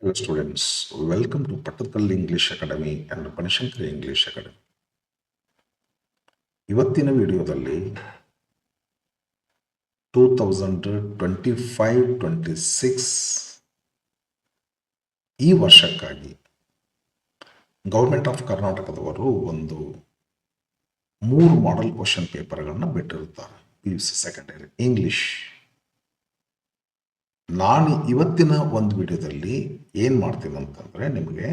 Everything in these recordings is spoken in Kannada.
Hello students, welcome to Pattathal English Academy and Panishankari English Academy. ಇವತ್ತಿನ ವಿಡಿಯೋದಲ್ಲಿ 2025-26 ಈ ವರ್ಷಕ್ಕಾಗಿ ಗೌರ್ಮೆಂಟ್ ಆಫ್ ಕರ್ನಾಟಕದವರು ಒಂದು 3 ಮಾಡೆಲ್ ಕ್ವಶನ್ ಪೇಪರ್ಗಳನ್ನು ಬಿಟ್ಟಿರುತ್ತಾರೆ. PUC secondary English. ನಾನು ಇವತ್ತಿನ ಒಂದು ವಿಡಿಯೋದಲ್ಲಿ ಏನು ಮಾಡ್ತೀನಿ ಅಂತಂದರೆ ನಿಮಗೆ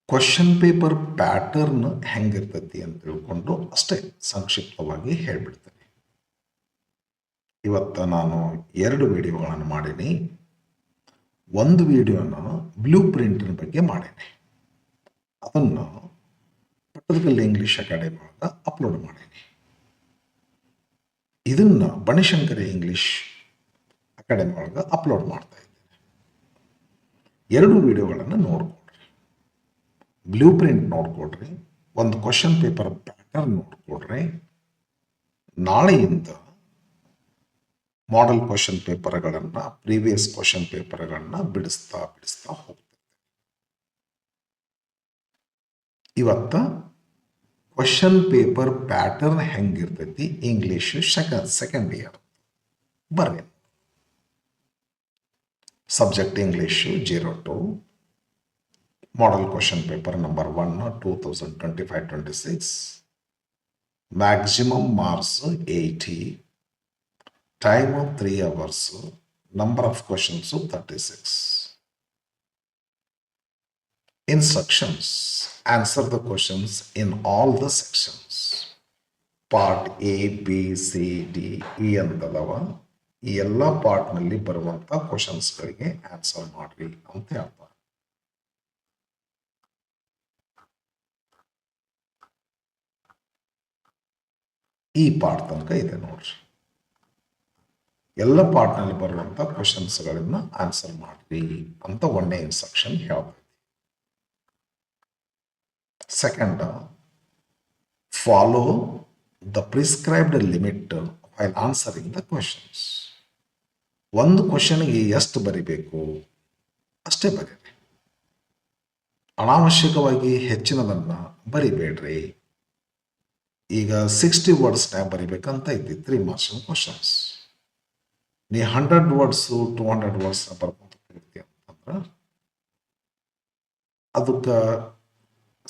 ಕ್ವಶನ್ ಪೇಪರ್ ಪ್ಯಾಟರ್ನ್ ಹೆಂಗಿರ್ತೈತಿ ಅಂತ ತಿಳ್ಕೊಂಡು ಅಷ್ಟೇ ಸಂಕ್ಷಿಪ್ತವಾಗಿ ಹೇಳ್ಬಿಡ್ತೇನೆ. ಇವತ್ತು ನಾನು 2 ವಿಡಿಯೋಗಳನ್ನು ಮಾಡೀನಿ. ಒಂದು ವಿಡಿಯೋನ ಬ್ಲೂ ಪ್ರಿಂಟಿನ ಬಗ್ಗೆ ಮಾಡೀನಿ. ಅದನ್ನು ಪಟ್ಟದಕಲ್ಲು ಇಂಗ್ಲಿಷ್ ಅಕಾಡೆಮಿ ಒಳಗೆ ಅಪ್ಲೋಡ್ ಮಾಡೀನಿ. ಇದನ್ನು ಬನಶಂಕರಿ ಇಂಗ್ಲಿಷ್ ಅಕಾಡೆಮಿ ಒಳಗೆ ಅಪ್ಲೋಡ್ ಮಾಡ್ತಾ ಇದ್ದೇನೆ. 2 ವಿಡಿಯೋಗಳನ್ನು ನೋಡ್ಕೊಳ್ರಿ. ಬ್ಲೂ ಪ್ರಿಂಟ್ ನೋಡ್ಕೊಡ್ರಿ, ಒಂದು ಕ್ವಶನ್ ಪೇಪರ್ ಪ್ಯಾಟರ್ನ್ ನೋಡ್ಕೊಡ್ರಿ. ನಾಳೆಯಿಂದ ಮಾಡೆಲ್ ಕ್ವಶನ್ ಪೇಪರ್ಗಳನ್ನು, ಪ್ರೀವಿಯಸ್ ಕ್ವಶನ್ ಪೇಪರ್ಗಳನ್ನು ಬಿಡಿಸ್ತಾ ಹೋಗ್ತೇವೆ. ಇವತ್ತು ಕ್ವಶನ್ ಪೇಪರ್ ಪ್ಯಾಟರ್ನ್ ಹೆಂಗಿರ್ತೈತಿ ಇಂಗ್ಲಿಷ್ ಸೆಕೆಂಡ್ ಇಯರ್ ಬರ್ರಿ. Subject English 02, model question paper number 1 2025-26, maximum marks 80, time 3 hours, number of questions 36. Instructions: answer the questions in all the sections. Part A, B, C, D, E ಅಂತದವ. ಈ ಎಲ್ಲ ಪಾರ್ಟ್ನಲ್ಲಿ ಬರುವಂಥ ಕ್ವಶನ್ಸ್ಗಳಿಗೆ ಆನ್ಸರ್ ಮಾಡ್ರಿ ಅಂತ ಹೇಳ್ತಾರೆ. ಈ ಪಾರ್ಟ್ ತನಕ ಇದೆ ನೋಡ್ರಿ. ಎಲ್ಲ ಪಾರ್ಟ್ನಲ್ಲಿ ಬರುವಂಥ ಕ್ವಶನ್ಸ್ಗಳನ್ನ ಆನ್ಸರ್ ಮಾಡ್ರಿ ಅಂತ ಒಂದೇ ಇನ್ಸ್ಟ್ರಕ್ಷನ್ ಹೇಳ್ತೈತಿ. Second, follow the prescribed limit while answering the questions. ಒಂದು ಕ್ವಶನ್ಗೆ ಎಷ್ಟು ಬರಿಬೇಕು ಅಷ್ಟೇ ಬರೀರಿ. ಅನಾವಶ್ಯಕವಾಗಿ ಹೆಚ್ಚಿನದನ್ನು ಬರಿಬೇಡ್ರಿ. ಈಗ 60 ವರ್ಡ್ಸ್ನಾಗ ಬರಿಬೇಕಂತ ಐತಿ 3 marks ಕ್ವಶನ್ಸ್. ನೀ 100 ವರ್ಡ್ಸು 200 ವರ್ಡ್ಸ್ನ ಬರ್ಕೊಂತ ಹೋಗ್ತಿ ಅಂತಂದ್ರೆ ಅದಕ್ಕೆ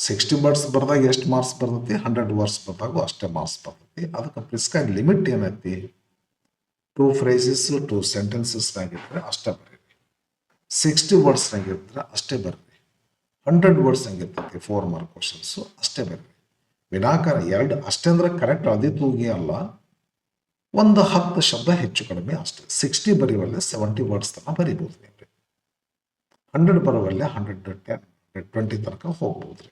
60 ವರ್ಡ್ಸ್ ಬರ್ದಾಗ ಎಷ್ಟು ಮಾರ್ಕ್ಸ್ ಬರ್ತೈತಿ, 100 ವರ್ಡ್ಸ್ ಬರ್ದಾಗೂ ಅಷ್ಟೇ ಮಾರ್ಕ್ಸ್ ಬರ್ತೈತಿ. ಅದಕ್ಕೆ ಪ್ರಿಸ್ಕ್ರೈಬ್ ಲಿಮಿಟ್ ಏನೈತಿ, 2 phrases 2 sentencesನಾಗಿದ್ರೆ ಅಷ್ಟೇ ಬರೀರಿ. 60 ವರ್ಡ್ಸ್ನಾಗಿದ್ರೆ ಅಷ್ಟೇ ಬರ್ರಿ. 100 ವರ್ಡ್ಸ್ನಾಗಿರ್ತೈತಿ 4 mark ಕ್ವಶನ್ಸು ಅಷ್ಟೇ ಬರ್ರಿ. ವಿನಾಕಾರಣ 2 ಅಷ್ಟೇ ಅಂದ್ರೆ ಕರೆಕ್ಟ್ ಅದೇ ತೂಗಿ ಅಲ್ಲ, ಒಂದು 10 ಶಬ್ದ ಹೆಚ್ಚು ಕಡಿಮೆ ಅಷ್ಟೇ. 60 ಬರೆಯುವಲ್ಲೇ 70 ವರ್ಡ್ಸ್ ತನಕ ಬರಿಬೋದು ನೀವು. 100 ಬರುವಲ್ಲೇ 110 120 ತನಕ ಹೋಗ್ಬೋದ್ರಿ.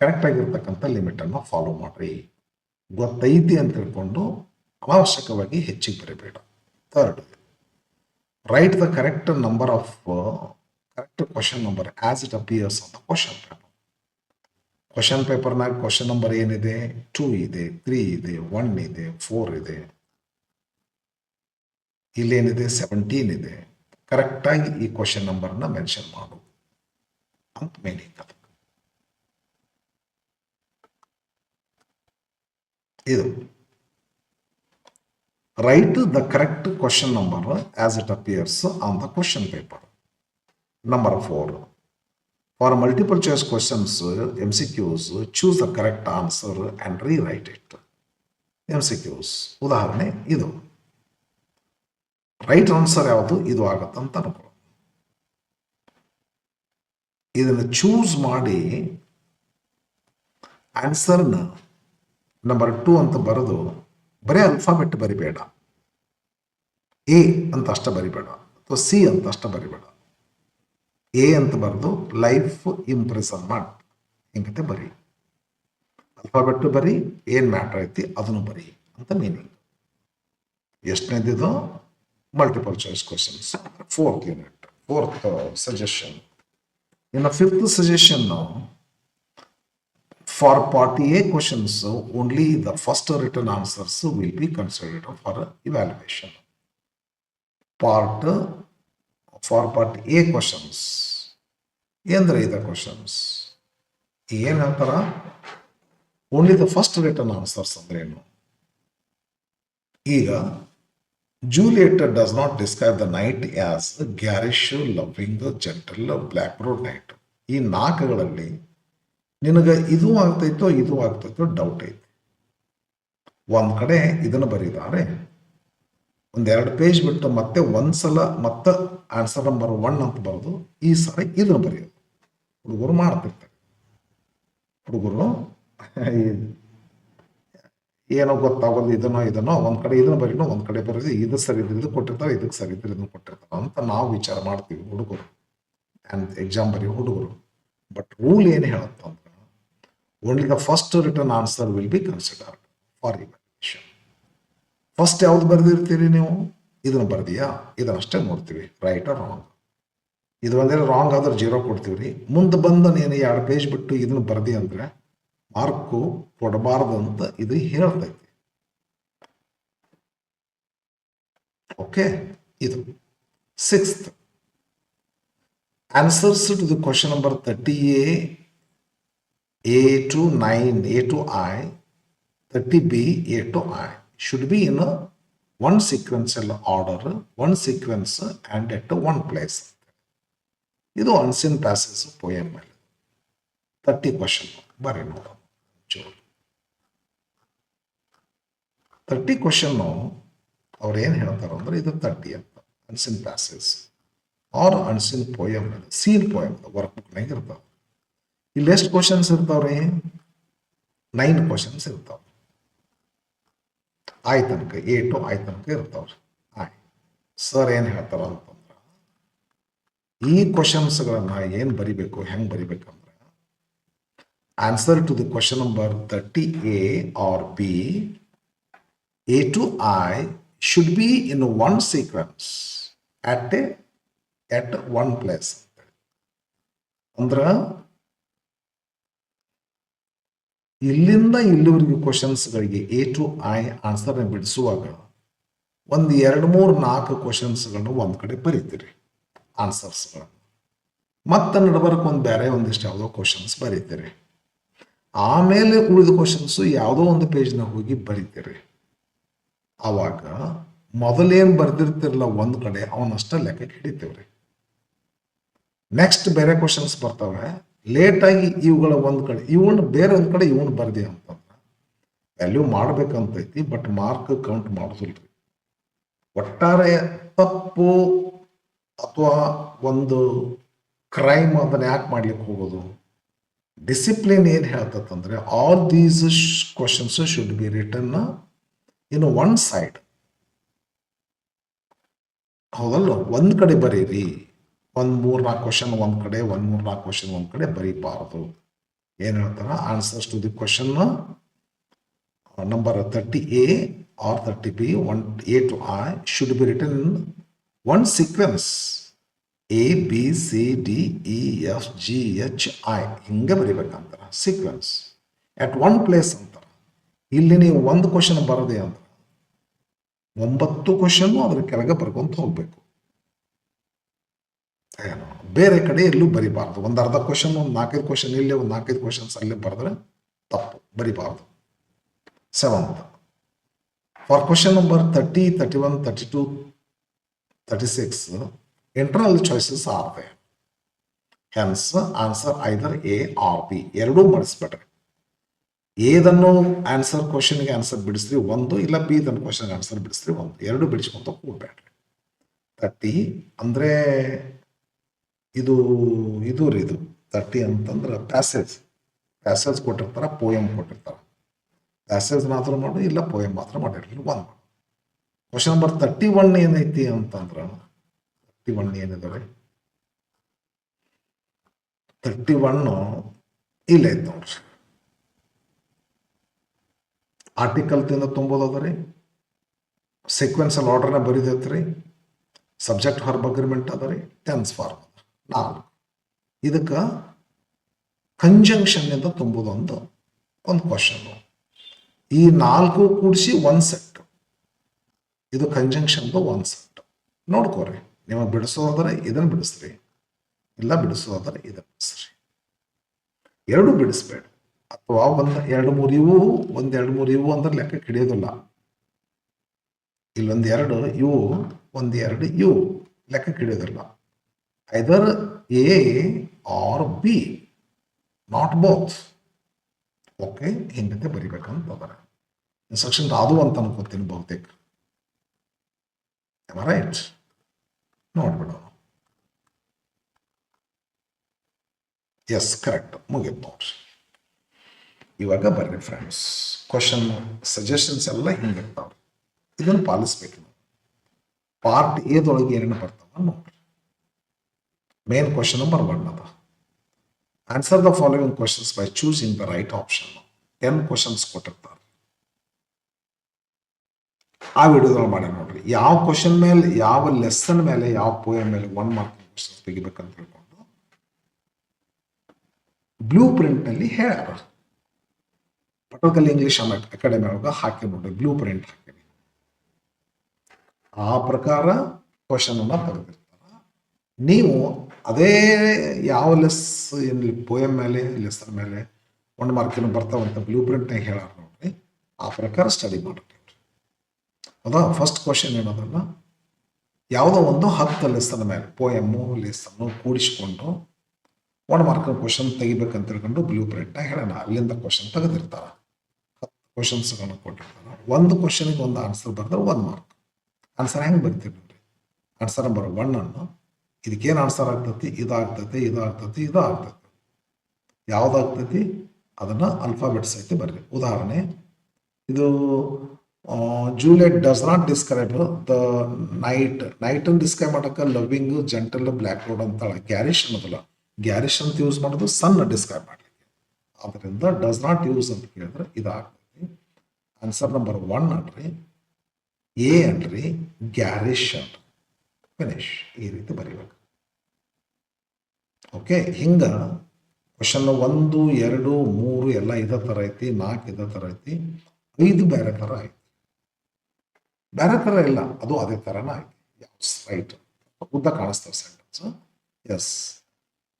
ಕರೆಕ್ಟ್ ಆಗಿರ್ತಕ್ಕಂಥ ಲಿಮಿಟನ್ನು ಫಾಲೋ ಮಾಡ್ರಿ. ಗೊತ್ತೈತಿ ಅಂತ ತಿಳ್ಕೊಂಡು ಅನಾವಶ್ಯಕವಾಗಿ ಹೆಚ್ಚಿಗೆ ಬರೀಬೇಡ. Third, write the correct number of correct question number as it appears ಅಂತ ಕ್ವಶನ್ ಪೇಪರ್. ಕ್ವಶನ್ ಪೇಪರ್ನಾಗ ಕ್ವಶನ್ ನಂಬರ್ ಏನಿದೆ, 2 ಇದೆ, 3 ಇದೆ, 1 ಇದೆ, 4 ಇದೆ, ಇಲ್ಲೇನಿದೆ 17 ಇದೆ. ಕರೆಕ್ಟಾಗಿ ಈ ಕ್ವಶನ್ ನಂಬರ್ನ ಮೆನ್ಷನ್ ಮಾಡು ಅಂತ ಮೀನಿಂಗ್. ಅದು ಇದು right the correct question number as it appears on the question paper. Number 4, for multiple choice questions MCQs, choose the correct answer and rewrite it. MCQs ಉದಾಹರಣೆ ಇದು. ರೈಟ್ ಆನ್ಸರ್ ಯಾವುದು ಇದು ಆಗತ್ತಂತ ಅನ್ಕೊ. ಇದನ್ನು ಚೂಸ್ ಮಾಡಿ ಆನ್ಸರ್ನ ನಂಬರ್ 2 ಅಂತ ಬರೆದು ಬರೀ ಅಲ್ಫಾಬೆಟ್ ಬರಿಬೇಡ. A ಅಂತ ಅಷ್ಟ ಬರಿಬೇಡ, ಅಥವಾ C ಅಂತ ಅಷ್ಟ ಬರಿಬೇಡ. A ಅಂತ ಬರೆದು ಲೈಫ್ ಇಂಪ್ರೆಸನ್ಮೆಂಟ್ ಹಿಂಗತೆ ಬರಿ. ಅಲ್ಫಾಬೆಟ್ ಬರಿ, ಏನು ಮ್ಯಾಟ್ರ್ ಐತಿ ಅದನ್ನು ಬರಿ ಅಂತ ಮೀನಿಂಗ್. ಎಷ್ಟನೇದಿದು multiple choice questions. 4th unit 4th suggestion. ಇನ್ನು 5th suggestion, for part A questions, only the first written answers will be considered for evaluation. Part for part A questions ಏನಂದ್ರೆ ಇದೆ ಕ್ವಶನ್ಸ್ ಏನು ಹೇಳ್ತಾರ, only the first return answers ಅಂದ್ರೆ ಏನು. ಈಗ Juliet does not describe the night as garish, loving, gentle, black brood night. ಈ ನಾಲ್ಕುಗಳಲ್ಲಿ ನಿನಗೆ ಇದು ಆಗ್ತೈತೋ ಡೌಟ್ ಐತಿ. ಒಂದ್ ಕಡೆ ಇದನ್ನು ಬರೀತಾರೆ, ಒಂದೆರಡು ಪೇಜ್ ಬಿಟ್ಟು ಮತ್ತೆ ಒಂದ್ಸಲ ಮತ್ತೆ ಆನ್ಸರ್ ನಂಬರ್ 1 ಅಂತ ಬರೋದು, ಈ ಸಾರಿ ಇದನ್ನು ಬರೆಯೋದು ಹುಡುಗರು ಮಾಡ್ತಿರ್ತಾರೆ. ಹುಡುಗರು ಏನೋ ಗೊತ್ತಾಗೋದು ಇದನ್ನೋ ಒಂದ್ ಕಡೆ ಇದನ್ನ ಬರೀನೋ ಒಂದ್ ಕಡೆ ಬರೋದು, ಇದು ಸರಿ ಇದ್ರೆ ಇದು ಕೊಟ್ಟಿರ್ತಾರೆ, ಇದಕ್ಕೆ ಸರಿ ಇದ್ರೆ ಇದನ್ನು ಕೊಟ್ಟಿರ್ತಾರೆ ಅಂತ ನಾವು ವಿಚಾರ ಮಾಡ್ತೀವಿ ಹುಡುಗರು, ಅಂಡ್ ಎಕ್ಸಾಮ್ ಬರೆಯೋ ಹುಡುಗರು. ಬಟ್ ರೂಲ್ ಏನು ಹೇಳುತ್ತಂದ್ರೆ only the first written answer will be considered for evaluation. First ಯಾವ್ದು ಬರೆದಿರ್ತೀರಿ ನೀವು, ಇದನ್ನ ಬರ್ದಿಯಾ, ಇದನ್ನಷ್ಟೇ ನೋಡ್ತೀವಿ, ರೈಟ್ ಆರ್ ರಾಂಗ್. ಇದು ಒಂದೇ ರಾಂಗ್ ಆದ್ರೆ 0 ಕೊಡ್ತೀವಿ. ಮುಂದೆ ಬಂದು ನೀನು 2 ಪೇಜ್ ಬಿಟ್ಟು ಇದನ್ನ ಬರ್ದಿ ಅಂದ್ರೆ ಮಾರ್ಕು ಕೊಡಬಾರ್ದು ಅಂತ ಇದು ಹೇಳ್ತೈತಿ. ಓಕೆ, ಇದು 6th answers to the question number 30A A to 9 A to I 30B A to I should be in a one sequential order, one sequence and at one place. ಇದು ಅನ್ಸಿನ್ ಪ್ಯಾಸೇಜ್ ಪೋಯಮ್ ಮೇಲೆ 30 ಕ್ವಶನ್ ಬರೀ ನೋಡೋಣ. 30 ಕ್ವಶನ್ ಅವ್ರು ಏನು ಹೇಳ್ತಾರ ಅಂದ್ರೆ ಇದು 30 ಅಂತ ಅನ್ಸಿನ್ passage R ಅನ್ಸಿನ್ poem, scene poem work ಬುಕ್ನಾಗ ಇರ್ತಾವ. ಇಲ್ಲಿ ಎಷ್ಟು ಕ್ವಶನ್ಸ್ ಇರ್ತಾವ್ರಿ, 9 ಕ್ವಶನ್ಸ್ ಇರ್ತಾವ. ಆಯ್ ತನಕ A to I ತನಕ ಇರ್ತಾವ್ರಿ. ಆಯ್ ಸರ್ ಏನು ಹೇಳ್ತಾರ ಅಂತಂದ್ರೆ ಈ ಕ್ವಶನ್ಸ್ಗಳನ್ನ ಏನು ಬರಿಬೇಕು, ಹೆಂಗೆ ಬರಿಬೇಕಂದ್ರೆ answer to the question number 30A or B A to I should be in one sequence at one place. ಅಂದ್ರ ಇಲ್ಲಿಂದ ಇಲ್ಲಿವರೆಗೆ ಕ್ವಶನ್ಸ್ಗಳಿಗೆ A to I ಆನ್ಸರ್ನ ಬಿಡಿಸುವಾಗ ಒಂದು 2, 3, 4 ಕ್ವಶನ್ಸ್ಗಳನ್ನು ಒಂದು ಕಡೆ ಬರೀತೀರಿ ಆನ್ಸರ್ಸ್ಗಳನ್ನು. ಮತ್ತೆ ನಡಬರ್ಕ್ ಒಂದಿಷ್ಟು ಯಾವುದೋ ಕ್ವಶನ್ಸ್ ಬರೀತೀರಿ. ಆಮೇಲೆ ಉಳಿದ ಕ್ವಶನ್ಸು ಯಾವುದೋ ಒಂದು ಪೇಜ್ನಾಗ ಹೋಗಿ ಬರೀತೀರಿ. ಆವಾಗ ಮೊದಲೇನು ಬರ್ದಿರ್ತಿರಲ್ಲ ಒಂದು ಕಡೆ ಅವನಷ್ಟ ಲೆಕ್ಕಕ್ಕೆ ಹಿಡಿತೀವ್ರಿ. ನೆಕ್ಸ್ಟ್ ಬೇರೆ ಕ್ವಶನ್ಸ್ ಬರ್ತವೆ, ಲೇಟಾಗಿ ಇವುಗಳ ಒಂದು ಕಡೆ ಇವನು ಬೇರೆ ಒಂದು ಕಡೆ ಇವನು ಬರ್ದಿ ಅಂತಂದ್ರೆ ವ್ಯಾಲ್ಯೂ ಮಾಡ್ಬೇಕಂತೈತಿ, ಬಟ್ ಮಾರ್ಕ್ ಕೌಂಟ್ ಮಾಡೋದಿಲ್ರಿ. ಒಟ್ಟಾರೆ ತಪ್ಪು ಅಥವಾ ಒಂದು ಕ್ರೈಮ್ ಅದನ್ನ ಯಾಕೆ ಮಾಡ್ಲಿಕ್ಕೆ ಹೋಗೋದು, ಡಿಸಿಪ್ಲಿನ್ ಏನು ಹೇಳ್ತಂದ್ರೆ all these questions should be written in one side. ಹೌದಲ್ಲ, ಒಂದ್ ಕಡೆ ಬರೀರಿ. 3-4 ಕ್ವಶನ್ ಒಂದ್ ಕಡೆ, 3-4 ಕ್ವಶನ್ ಒಂದ್ ಕಡೆ ಬರೀಬಾರದು. ಏನ್ ಹೇಳ್ತಾರ, answers to the question number 30A or 30B A to I should be written in one sequence A B C D E F G H I ಹಿಂಗೆ ಬರಿಬೇಕಂತಾರ ಸೀಕ್ವೆನ್ಸ್. ಅಟ್ ಒನ್ ಪ್ಲೇಸ್ ಅಂತಾರ. ಇಲ್ಲಿ ನೀವು ಒಂದು ಕ್ವಶನ್ ಬರದೆ ಅಂತ 9 ಕ್ವಶನ್ ಅದ್ರ ಕೆಳಗೆ ಬರ್ಕೊಂತ ಹೋಗ್ಬೇಕು. ಬೇರೆ ಕಡೆ ಎಲ್ಲೂ ಬರಿಬಾರ್ದು. ಒಂದು ಅರ್ಧ ಕ್ವಶನ್, ಒಂದು 4-5 ಕ್ವಶನ್ ಇಲ್ಲೇ, ಒಂದು 4-5 ಕ್ವಶನ್ಸ್ ಅಲ್ಲೇ ಬರೆದ್ರೆ ತಪ್ಪು, ಬರಿಬಾರ್ದು. 7th for question number 30, 31, 32, 36 internal choices are they. Hence answer either A or B. ಎರಡೂ ಮಾಡಿಸ್ಬೇಡ್ರಿ. ಏದನ್ನು ಆನ್ಸರ್ ಕ್ವಶನ್ಗೆ ಆನ್ಸರ್ ಬಿಡಿಸ್ರಿ ಒಂದು, ಇಲ್ಲ B ದನ್ನು ಕ್ವಶನ್ಗೆ ಆನ್ಸರ್ ಬಿಡಿಸ್ರಿ ಒಂದು. ಎರಡು ಬಿಡಿಸ್ಕೊಂತ ಕೂಡ್ಬೇಡ್ರಿ. 30 ಅಂದ್ರೆ ಇದು 30 ಅಂತಂದ್ರೆ ಪ್ಯಾಸೇಜ್ ಕೊಟ್ಟಿರ್ತಾರ, ಪೋಯಮ್ ಕೊಟ್ಟಿರ್ತಾರ. ಪ್ಯಾಸೇಜ್ ಮಾತ್ರ ಮಾಡು, ಇಲ್ಲ ಪೋಯಮ್ ಮಾತ್ರ ಮಾಡಿರಲಿ, ಒಂದು. ಕ್ವಶನ್ ನಂಬರ್ 31 ಏನೈತಿ ಅಂತಂದ್ರ 31 ಏನಿದಾವೆ, 31 ಇಲ್ಲ ಐತಿ ನೋಡ್ರಿ. ಆರ್ಟಿಕಲ್ ತಿಂದ ತುಂಬೋದದ್ರಿ, ಸೀಕ್ವೆನ್ಸಲ್ ಆರ್ಡರ್ನ ಬರೀದೈತ್ರಿ, ಸಬ್ಜೆಕ್ಟ್ ವರ್ಬ್ ಅಗ್ರಿಮೆಂಟ್ ಅದ ರೀ, ಟೆನ್ಸ್ ಫಾರ್ಮ್ 4. ಇದಕ್ಕೆ ಕಂಜಂಕ್ಷನ್ ಇಂದ ತುಂಬೋದು ಒಂದು ಕ್ವಶನ್. ಈ 4 ಕೂಡಿಸಿ 1 ಸೆಟ್. ಇದು ಕಂಜಂಕ್ಷನ್ದು 1 ಸೆಟ್. ನೋಡ್ಕೋರಿ, ನಿಮಗೆ ಬಿಡಿಸೋದ್ರೆ ಇದನ್ನು ಬಿಡಿಸ್ರಿ, ಇಲ್ಲ ಬಿಡಿಸೋದ್ರೆ ಇದನ್ನು ಬಿಡಿಸ್ರಿ. ಎರಡು ಬಿಡಿಸ್ಬೇಡ. ಅಥವಾ ಒಂದು 2-3 ಇವು, 1-2-3 ಇವು ಅಂದ್ರೆ ಲೆಕ್ಕ ಹಿಡಿಯೋದಿಲ್ಲ. ಇಲ್ಲೊಂದು 2 ಇವು, 1-2 ಇವು ಲೆಕ್ಕ ಹಿಡಿಯೋದಿಲ್ಲ. Either A or B, not both. Okay, ಹಿಂಗಂತೆ ಬರಿಬೇಕಂತ ಅದರ ಇನ್ಸ್ಟ್ರಕ್ಷನ್ ಅದು ಅಂತ ಅನ್ಕೋತೀನಿ ಬಹುತೇಕ. ರೈಟ್, ನೋಡ್ಬಿಡೋಣ. ಎಸ್, ಕರೆಕ್ಟ್, ಮುಗಿತು ನೋಡ್ರಿ. ಇವಾಗ ಬರ್ರಿ ಫ್ರೆಂಡ್ಸ್, ಕ್ವಶನ್ ಸಜೆಷನ್ಸ್ ಎಲ್ಲ ಹಿಂಗಿರ್ತಾವ್ರಿ, ಇದನ್ನು ಪಾಲಿಸ್ಬೇಕು. ಪಾರ್ಟ್ ಎದೊಳಗೆ ಏನೇನು ಬರ್ತಾವ ನೋಡ್ರಿ. ಮೇನ್ ಕ್ವಶನ್ ನಂಬರ್ 1 ಅದ. Answer the following questions by choosing the right option. 10 questions ಕೊಟ್ಟಿರ್ತಾರೆ. ಆ ವಿಡಿಯೋದಲ್ಲಿ ಮಾಡಿ ನೋಡ್ರಿ. ಯಾವ ಕ್ವಶನ್ ಮೇಲೆ, ಯಾವ ಲೆಸನ್ ಮೇಲೆ, ಯಾವ ಪೋಯಮ್ ಮೇಲೆ 1 ಮಾರ್ಕ್ ಕ್ವಶನ್ಸ್ ತೆಗಿಬೇಕಂತ ಹೇಳ್ಕೊಂಡು ಬ್ಲೂ ಪ್ರಿಂಟ್ ನಲ್ಲಿ ಹೇಳ್ಯಾರ. ಪಟೋಕಲ್ ಇಂಗ್ಲಿಷ್ ಅಕಾಡೆಮಿ ಒಳಗೆ ಹಾಕಿ ನೋಡ್ರಿ, ಬ್ಲೂ ಪ್ರಿಂಟ್ ಹಾಕಿರಿ. ಆ ಪ್ರಕಾರ ಕ್ವಶನ್ ಅನ್ನ ತೆಗೆದಿರ್ತಾರ. ನೀವು ಅದೇ ಯಾವ ಪೋಯಮ್ ಮೇಲೆ, ಲೆಸನ್ ಮೇಲೆ 1 ಮಾರ್ಕಿನ ಬರ್ತಾವಂತ ಬ್ಲೂ ಪ್ರಿಂಟ್ನಾಗ ಹೇಳಾರ ನೋಡ್ರಿ. ಆ ಪ್ರಕಾರ ಸ್ಟಡಿ ಮಾಡ್ರಿ. ಅದ ಫಸ್ಟ್ ಕ್ವಶನ್ ಏನದಲ್ಲ, ಯಾವುದೋ ಒಂದು 10 ಲೆಸನ್ ಮೇಲೆ, ಪೋಯಮ್ಮು ಲೆಸನ್ನು ಕೂಡಿಸ್ಕೊಂಡು 1 ಮಾರ್ಕಿನ ಕ್ವಶನ್ ತೆಗಿಬೇಕಂತ ತಿಳ್ಕೊಂಡು ಬ್ಲೂ ಪ್ರಿಂಟ್ನಾಗ ಹೇಳೋಣ. ಅಲ್ಲಿಂದ ಕ್ವಶನ್ ತೆಗೆದಿರ್ತಾರ. 10 ಕ್ವಶನ್ಸ್ಗಳನ್ನ ಕೊಟ್ಟಿರ್ತಾರ. ಒಂದು ಕ್ವಶನ್ಗೆ ಒಂದು ಆನ್ಸರ್ ಬರೆದ್ರೆ 1 ಮಾರ್ಕ್. ಆನ್ಸರ್ ಹೆಂಗೆ ಬರ್ತೀವಿ ನೋಡ್ರಿ. ಆನ್ಸರ್ ನಂಬರ್ 1 ಅನ್ನು ಇದಕ್ಕೇನು ಆನ್ಸರ್ ಆಗ್ತೈತಿ, ಇದಾಗ್ತೈತಿ, ಇದಾಗ್ತೈತಿ, ಇದು ಆಗ್ತೈತಿ. ಯಾವ್ದಾಗ್ತೈತಿ ಅದನ್ನ ಅಲ್ಫಾಬೆಟ್ಸ್ ಐತಿ ಬರ್ರಿ. ಉದಾಹರಣೆ, ಇದು Juliet does not describe the night. Night ಅನ್ನು ಡಿಸ್ಕ್ರೈಬ್ ಮಾಡಕ್ಕೆ ಲವಿಂಗ್, ಜೆಂಟಲ್, ಬ್ಲ್ಯಾಕ್ ರೋಡ್ ಅಂತಾಳೆ. ಗ್ಯಾರಿಶ್ ಅನ್ನೋದಿಲ್ಲ, ಗ್ಯಾರಿಶ್ ಅಂತ ಯೂಸ್ ಮಾಡೋದು ಸನ್ ಡಿಸ್ಕ್ರೈಬ್ ಮಾಡಲಿಕ್ಕೆ. ಆದ್ದರಿಂದ ಡಸ್ ನಾಟ್ ಯೂಸ್ ಅಂತ ಕೇಳಿದ್ರೆ ಇದಾಗ್ತೈತಿ. ಆನ್ಸರ್ ನಂಬರ್ 1 ಅನ್ರಿ, ಎ ಅನ್ರಿ, ಗ್ಯಾರಿಶ್ ಅನ್ರಿ. ಫಿನಿಶ್. ಈ ರೀತಿ ಬರೀಬೇಕು. ಓಕೆ, ಹಿಂಗ ಕ್ವಶನ್ 1, 2, 3 ಎಲ್ಲ ಇದೇ ಥರ ಐತಿ, 4 ಇದೇ ಥರ ಐತಿ, 5 ಬೇರೆ ಥರ ಐತಿ. ಬೇರೆ ಥರ ಇಲ್ಲ, ಅದು ಅದೇ ಥರನ ಐತಿ. ರೈಟ್, ಉದ್ದ ಕಾಣಿಸ್ತವೆ ಸೆಂಟೆನ್ಸ್. ಎಸ್,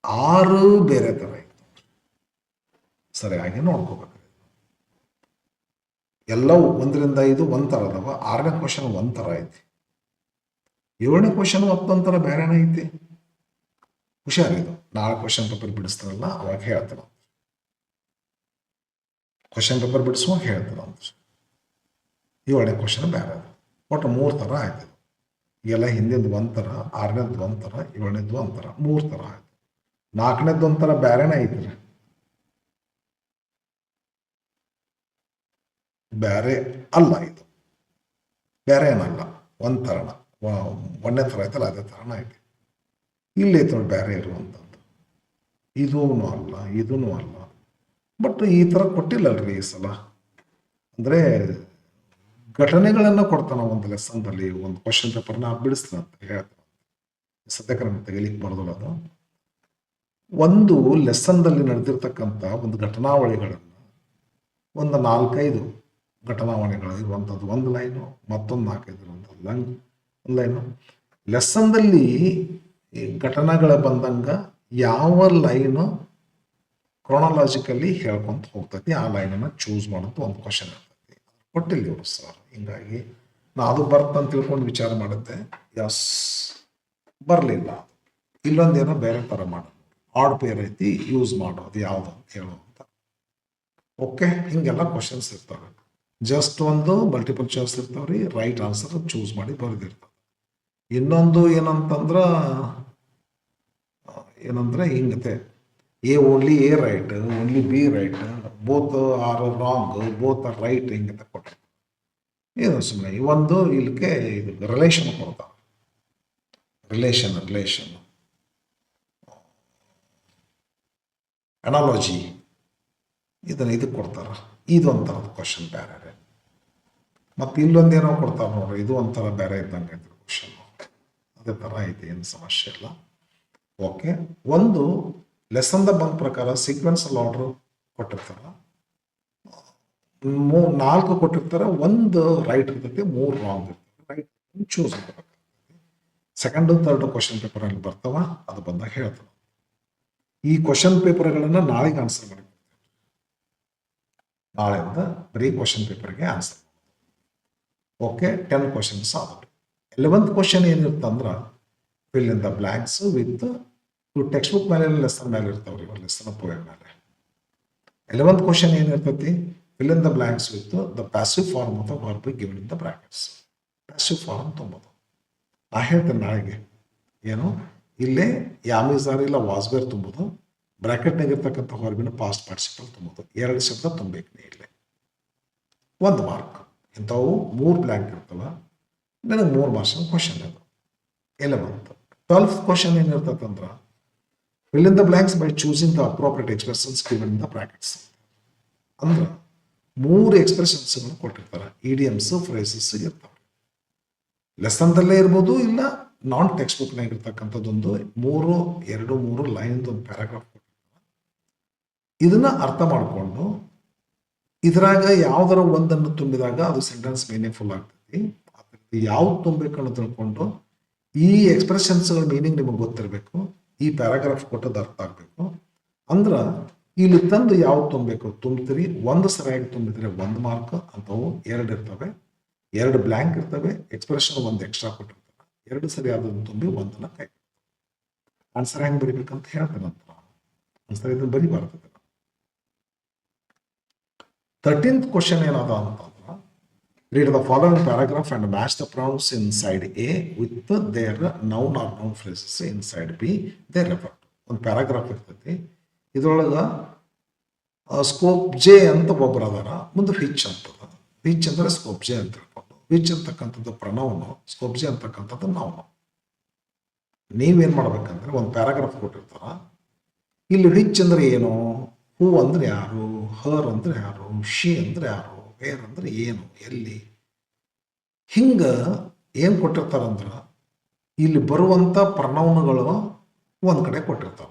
6 ಬೇರೆ ಥರ ಐತಿ. ಸರಿಯಾಗಿ ನೋಡ್ಕೋಬೇಕು. ಎಲ್ಲವೂ 1ರಿಂದ 5 ಒಂಥರ ಅದಾವ. 6ನೇ ಕ್ವಶನ್ ಒಂಥರ ಐತಿ. 7ನೇ ಕ್ವಶನ್ ಮತ್ತೊಂಥರ ಬೇರೆನೇ ಐತಿ. ಹುಷಾರಿದು. ನಾಳೆ ಕ್ವಶನ್ ಪೇಪರ್ ಬಿಡಿಸ್ತಾರಲ್ಲ ಅವಾಗ ಹೇಳ್ತಾರ. ಕ್ವಶನ್ ಪೇಪರ್ ಬಿಡಿಸುವಾಗ ಹೇಳ್ತಾರ. 7ನೇ ಕ್ವಶನ್ ಬೇರೆ ಅದು. ಒಟ್ಟು 3 ಥರ ಆಯ್ತು. ಈಗೆಲ್ಲ ಹಿಂದಿದ್ದು ಒಂಥರ, 6ನೇದ್ದು ಒಂಥರ, 7ನೇದ್ದು ಒಂಥರ, 3 ಥರ ಆಯ್ತು. 4ನೇದ್ದು ಒಂಥರ ಬೇರೆನೇ ಐತ್ರಿ. ಬೇರೆ ಅಲ್ಲ, ಇದು ಬೇರೆ ಏನಲ್ಲ, ಒಂಥರನ. 1ನೇ ಥರ ಐತಲ್ಲ ಅದೇ ಥರನ ಐತಿ. ಇಲ್ಲಿ ಐತೆ ನೋಡಿ ಬೇರೆ ಇರುವಂಥದ್ದು. ಇದೂ ಅಲ್ಲ, ಇದೂ ಅಲ್ಲ. ಬಟ್ ಈ ಥರ ಕೊಟ್ಟಿಲ್ಲಲ್ರಿ ಈ ಸಲ. ಅಂದರೆ ಘಟನೆಗಳನ್ನು ಕೊಡ್ತಾನೆ ಒಂದು ಲೆಸನ್ದಲ್ಲಿ. ಒಂದು ಕ್ವಶನ್ ಪೇಪರ್ನ ಬಿಡಿಸ್ತಾನೆ ಅಂತ ಹೇಳ್ತಾನೆ. ಸದ್ಯಕ್ಕೆ ನಮ್ಗೆ ತೆಗಿಲಿಕ್ಕೆ ಬರೋದಿಲ್ಲ ಅದು. ಒಂದು ಲೆಸನ್ದಲ್ಲಿ ನಡೆದಿರ್ತಕ್ಕಂಥ ಒಂದು ಘಟನಾವಳಿಗಳನ್ನು, ಒಂದು 4-5 ಘಟನಾವಳಿಗಳು ಇರುವಂಥದ್ದು ಒಂದು ಲೈನು, ಮತ್ತೊಂದು 4-5 ಇರುವಂಥದ್ದು ಒಂದು ಲೈನು. ಲೆಸನ್ದಲ್ಲಿ ಈ ಘಟನೆಗಳ ಬಂದಂಗ ಯಾವ ಲೈನು ಕ್ರೊನಾಲಜಿಕಲಿ ಹೇಳ್ಕೊಂತ ಹೋಗ್ತೈತಿ, ಆ ಲೈನನ್ನು ಚೂಸ್ ಮಾಡೋದು ಒಂದು ಕ್ವಶನ್ ಇರ್ತೈತಿ. ಕೊಟ್ಟಿಲ್ಲ ಇವರು ಸರ್. ಹಿಂಗಾಗಿ ನಾ ಅದು ಬರ್ತಂತ ತಿಳ್ಕೊಂಡು ವಿಚಾರ ಮಾಡುತ್ತೆ. ಎಸ್, ಬರಲಿಲ್ಲ. ಇಲ್ಲೊಂದೇನೋ ಬೇರೆ ಥರ ಮಾಡೋದು, ಆಡ್ ಪೇರ್ ಐತಿ, ಯೂಸ್ ಮಾಡೋದು ಯಾವುದು ಅಂತ ಹೇಳುವಂತ. ಓಕೆ, ಹಿಂಗೆಲ್ಲ ಕ್ವಶನ್ಸ್ ಇರ್ತವೆ. ಜಸ್ಟ್ ಒಂದು ಮಲ್ಟಿಪಲ್ ಚಾಯ್ಸ್ ಇರ್ತಾವ್ರಿ, ರೈಟ್ ಆನ್ಸರ್ ಚೂಸ್ ಮಾಡಿ ಬರೆದಿರ್ತವೆ. ಇನ್ನೊಂದು ಏನಂದ್ರೆ ಹಿಂಗತೆ, A only A right, only B right, both are wrong, both are right, ಹಿಂಗತೆ ಕೊಟ್ಟರೆ ಏನು ಸುಮ್ಮನೆ. ಒಂದು ಇಲ್ಲಿಗೆ ಇದು ರಿಲೇಷನ್ ಕೊಡ್ತಾವೆ. ರಿಲೇಷನ್ ಅನಾಲಜಿ ಇದಕ್ಕೆ ಕೊಡ್ತಾರ. ಇದೊಂಥರದ ಕ್ವಶನ್ ಬೇರೆ. ಮತ್ತು ಇಲ್ಲೊಂದೇನೋ ಕೊಡ್ತಾರೆ ನೋಡ್ರಿ, ಇದು ಒಂಥರ ಬೇರೆ ಇದ್ದಂಗೆ ಐತೆ ಕ್ವಶನ್. ಅದೇ ಥರ ಐತೆ, ಏನು ಸಮಸ್ಯೆ ಇಲ್ಲ. ಓಕೆ, ಒಂದು ಲೆಸನ್ದ ಬಂದ ಪ್ರಕಾರ ಸೀಕ್ವೆನ್ಸ್ ಆರ್ಡರ್ ಕೊಟ್ಟಿರ್ತಾರ. 4 ಕೊಟ್ಟಿರ್ತಾರೆ, ಒಂದು ರೈಟ್ ಇರ್ತೈತಿ, 3 ರಾಂಗ್ ಇರ್ತೈತಿ. ರೈಟ್ ಚೂಸ್ ಮಾಡಬೇಕಾಗ್ತೈತಿ. ಸೆಕೆಂಡ್ ಥರ್ಡ್ ಕ್ವಶನ್ ಪೇಪರ್ ಅಲ್ಲಿ ಬರ್ತಾವ, ಅದು ಬಂದಾಗ ಹೇಳ್ತಾವ. ಈ ಕ್ವಶನ್ ಪೇಪರ್ಗಳನ್ನ ನಾಳೆಗೆ ಆನ್ಸರ್ ಮಾಡಿ, ನಾಳೆಯಿಂದ ಬರೀ ಕ್ವಶನ್ ಪೇಪರ್ಗೆ ಆನ್ಸರ್. ಓಕೆ, 10 ಕ್ವಶನ್ಸ್ ಆದವು. 11th ಕ್ವಶನ್ ಏನಿರುತ್ತೆ ಅಂದ್ರೆ fill in the blanks with textbook ಮೇಲೆ ಲೆಸನ್ ಮೇಲೆ ಇರ್ತಾವ್ರಿ, ಲೆಸನ್ ಪೋಯಮ್ ಮೇಲೆ. 11th ಕ್ವಶನ್ ಏನಿರ್ತೈತಿ, fill in the blanks with the passive form of the verb given in the brackets. Passive form ತುಂಬೋದು. ನಾ ಹೇಳ್ತೇನೆ ನಾಳೆಗೆ ಏನು, ಇಲ್ಲೇ ಯಾಮಿಜಾರ್ ಇಲ್ಲ ವಾಸ್ಬೇರ್ ತುಂಬೋದು, ಬ್ರಾಕೆಟ್ನಾಗ ಇರ್ತಕ್ಕಂಥ ವರ್ಬಿನ ಪಾಸ್ಟ್ ಪಾರ್ಟಿಸಿಪಲ್ ತುಂಬೋದು. 2 ಶಬ್ದ ತುಂಬಬೇಕು ನೀ ಇಲ್ಲೇ. 1 ಮಾರ್ಕ್. ಇಂಥವು 3 ಬ್ಲ್ಯಾಂಕ್ ಇರ್ತವ, ನನಗೆ 3 ಮಾರ್ಕ್ಸ್ ಕ್ವಶನ್ ಅದು. 11th. 12th ಕ್ವಶನ್ ಏನಿರ್ತದಂದ್ರೆ fill in the blanks by choosing the appropriate expressions given in the brackets. ಅಂದ್ರೆ 3 ಎಕ್ಸ್ಪ್ರೆಷನ್ಸ್ಗಳನ್ನು ಕೊಟ್ಟಿರ್ತಾರೆ, ಇಡಿಯಮ್ಸ್ ಫ್ರೇಸಸ್ ಇರ್ತಾವೆ. ಲೆಸನ್ದಲ್ಲೇ ಇರ್ಬೋದು, ಇಲ್ಲ ನಾನ್ ಟೆಕ್ಸ್ಟ್ ಬುಕ್ನಾಗ ಇರ್ತಕ್ಕಂಥದ್ದೊಂದು 3 ಲೈನ್ ಒಂದು ಪ್ಯಾರಾಗ್ರಾಫ್ ಕೊಟ್ಟಿರ್ತಾರೆ. ಇದನ್ನ ಅರ್ಥ ಮಾಡಿಕೊಂಡು ಇದ್ರಾಗ ಯಾವ್ದಾರ ಒಂದನ್ನು ತುಂಬಿದಾಗ ಅದು ಸೆಂಟೆನ್ಸ್ ಮೀನಿಂಗ್ಫುಲ್ ಆಗ್ತೈತಿ. ಯಾವ್ದು ತುಂಬಬೇಕು ಅನ್ನೋ ತಿಳ್ಕೊಂಡು ಈ ಎಕ್ಸ್ಪ್ರೆಷನ್ಸ್ಗಳ ಮೀನಿಂಗ್ ನಿಮಗೆ ಗೊತ್ತಿರಬೇಕು, ಈ ಪ್ಯಾರಾಗ್ರಾಫ್ ಕೊಟ್ಟದ್ದು ಅರ್ಥ ಆಗ್ಬೇಕು. ಅಂದ್ರೆ ಇಲ್ಲಿ ತಂದು ಯಾವ್ದು ತುಂಬಬೇಕು ತುಂಬ್ತೀರಿ. 1 ಸರಿಯಾಗಿ ತುಂಬಿದ್ರೆ 1 ಮಾರ್ಕ್ ಅಂತವು. 2 ಇರ್ತವೆ, 2 ಬ್ಲ್ಯಾಂಕ್ ಇರ್ತವೆ, ಎಕ್ಸ್ಪ್ರೆಷನ್ 1 ಎಕ್ಸ್ಟ್ರಾ ಕೊಟ್ಟಿರ್ತಾರೆ. 2 ಸರಿಯಾದನ್ನು ತುಂಬಿ 1ನ್ನ ಕೈ. ಆನ್ಸರ್ ಹೆಂಗೆ ಬರಿಬೇಕಂತ ಹೇಳ್ತೇನೆ ಅಂತ. ಆನ್ಸರ್ ಇದನ್ನು ಬರಿಬಾರ್ದು. 13th ಕ್ವಶನ್ ಏನದ ಅಂತಂದ್ರೆ read the following paragraph and match the pronouns inside A with their noun or noun phrases inside B they refer to. ಒಂದು ಪ್ಯಾರಾಗ್ರಾಫ್ ಇರ್ತೈತಿ, ಇದ್ರೊಳಗೆ ಸ್ಕೋಪ್ ಜೆ ಅಂತ ಒಬ್ಬರು ಅದಾರ, ಮುಂದೆ ವಿಚ್ ಅಂತದ. ವಿಚ್ ಅಂದ್ರೆ ಸ್ಕೋಪ್ ಜೆ ಅಂತ ಹೇಳ್ಕೊಂಡು, ವಿಚ್ ಅಂತಕ್ಕಂಥದ್ದು ಪ್ರನೌನು, ಸ್ಕೋಪ್ ಜೆ ಅಂತಕ್ಕಂಥದ್ದು ನೌನು. ನೀವೇನು ಮಾಡ್ಬೇಕಂದ್ರೆ ಒಂದು ಪ್ಯಾರಾಗ್ರಾಫ್ ಕೊಟ್ಟಿರ್ತಾರ, ಇಲ್ಲಿ ವಿಚ್ ಅಂದ್ರೆ ಏನು, ಹೂ ಅಂದ್ರೆ ಯಾರು, ಹರ್ ಅಂದ್ರೆ ಯಾರು, ಶಿ ಅಂದ್ರೆ ಯಾರು, ವೇರ್ ಅಂದ್ರೆ ಏನು, ಎಲ್ಲಿ, ಹಿಂಗ ಏನ್ ಕೊಟ್ಟಿರ್ತಾರಂದ್ರ ಇಲ್ಲಿ ಬರುವಂತ ಪ್ರನೌನುಗಳು ಒಂದ್ ಕಡೆ ಕೊಟ್ಟಿರ್ತಾವ.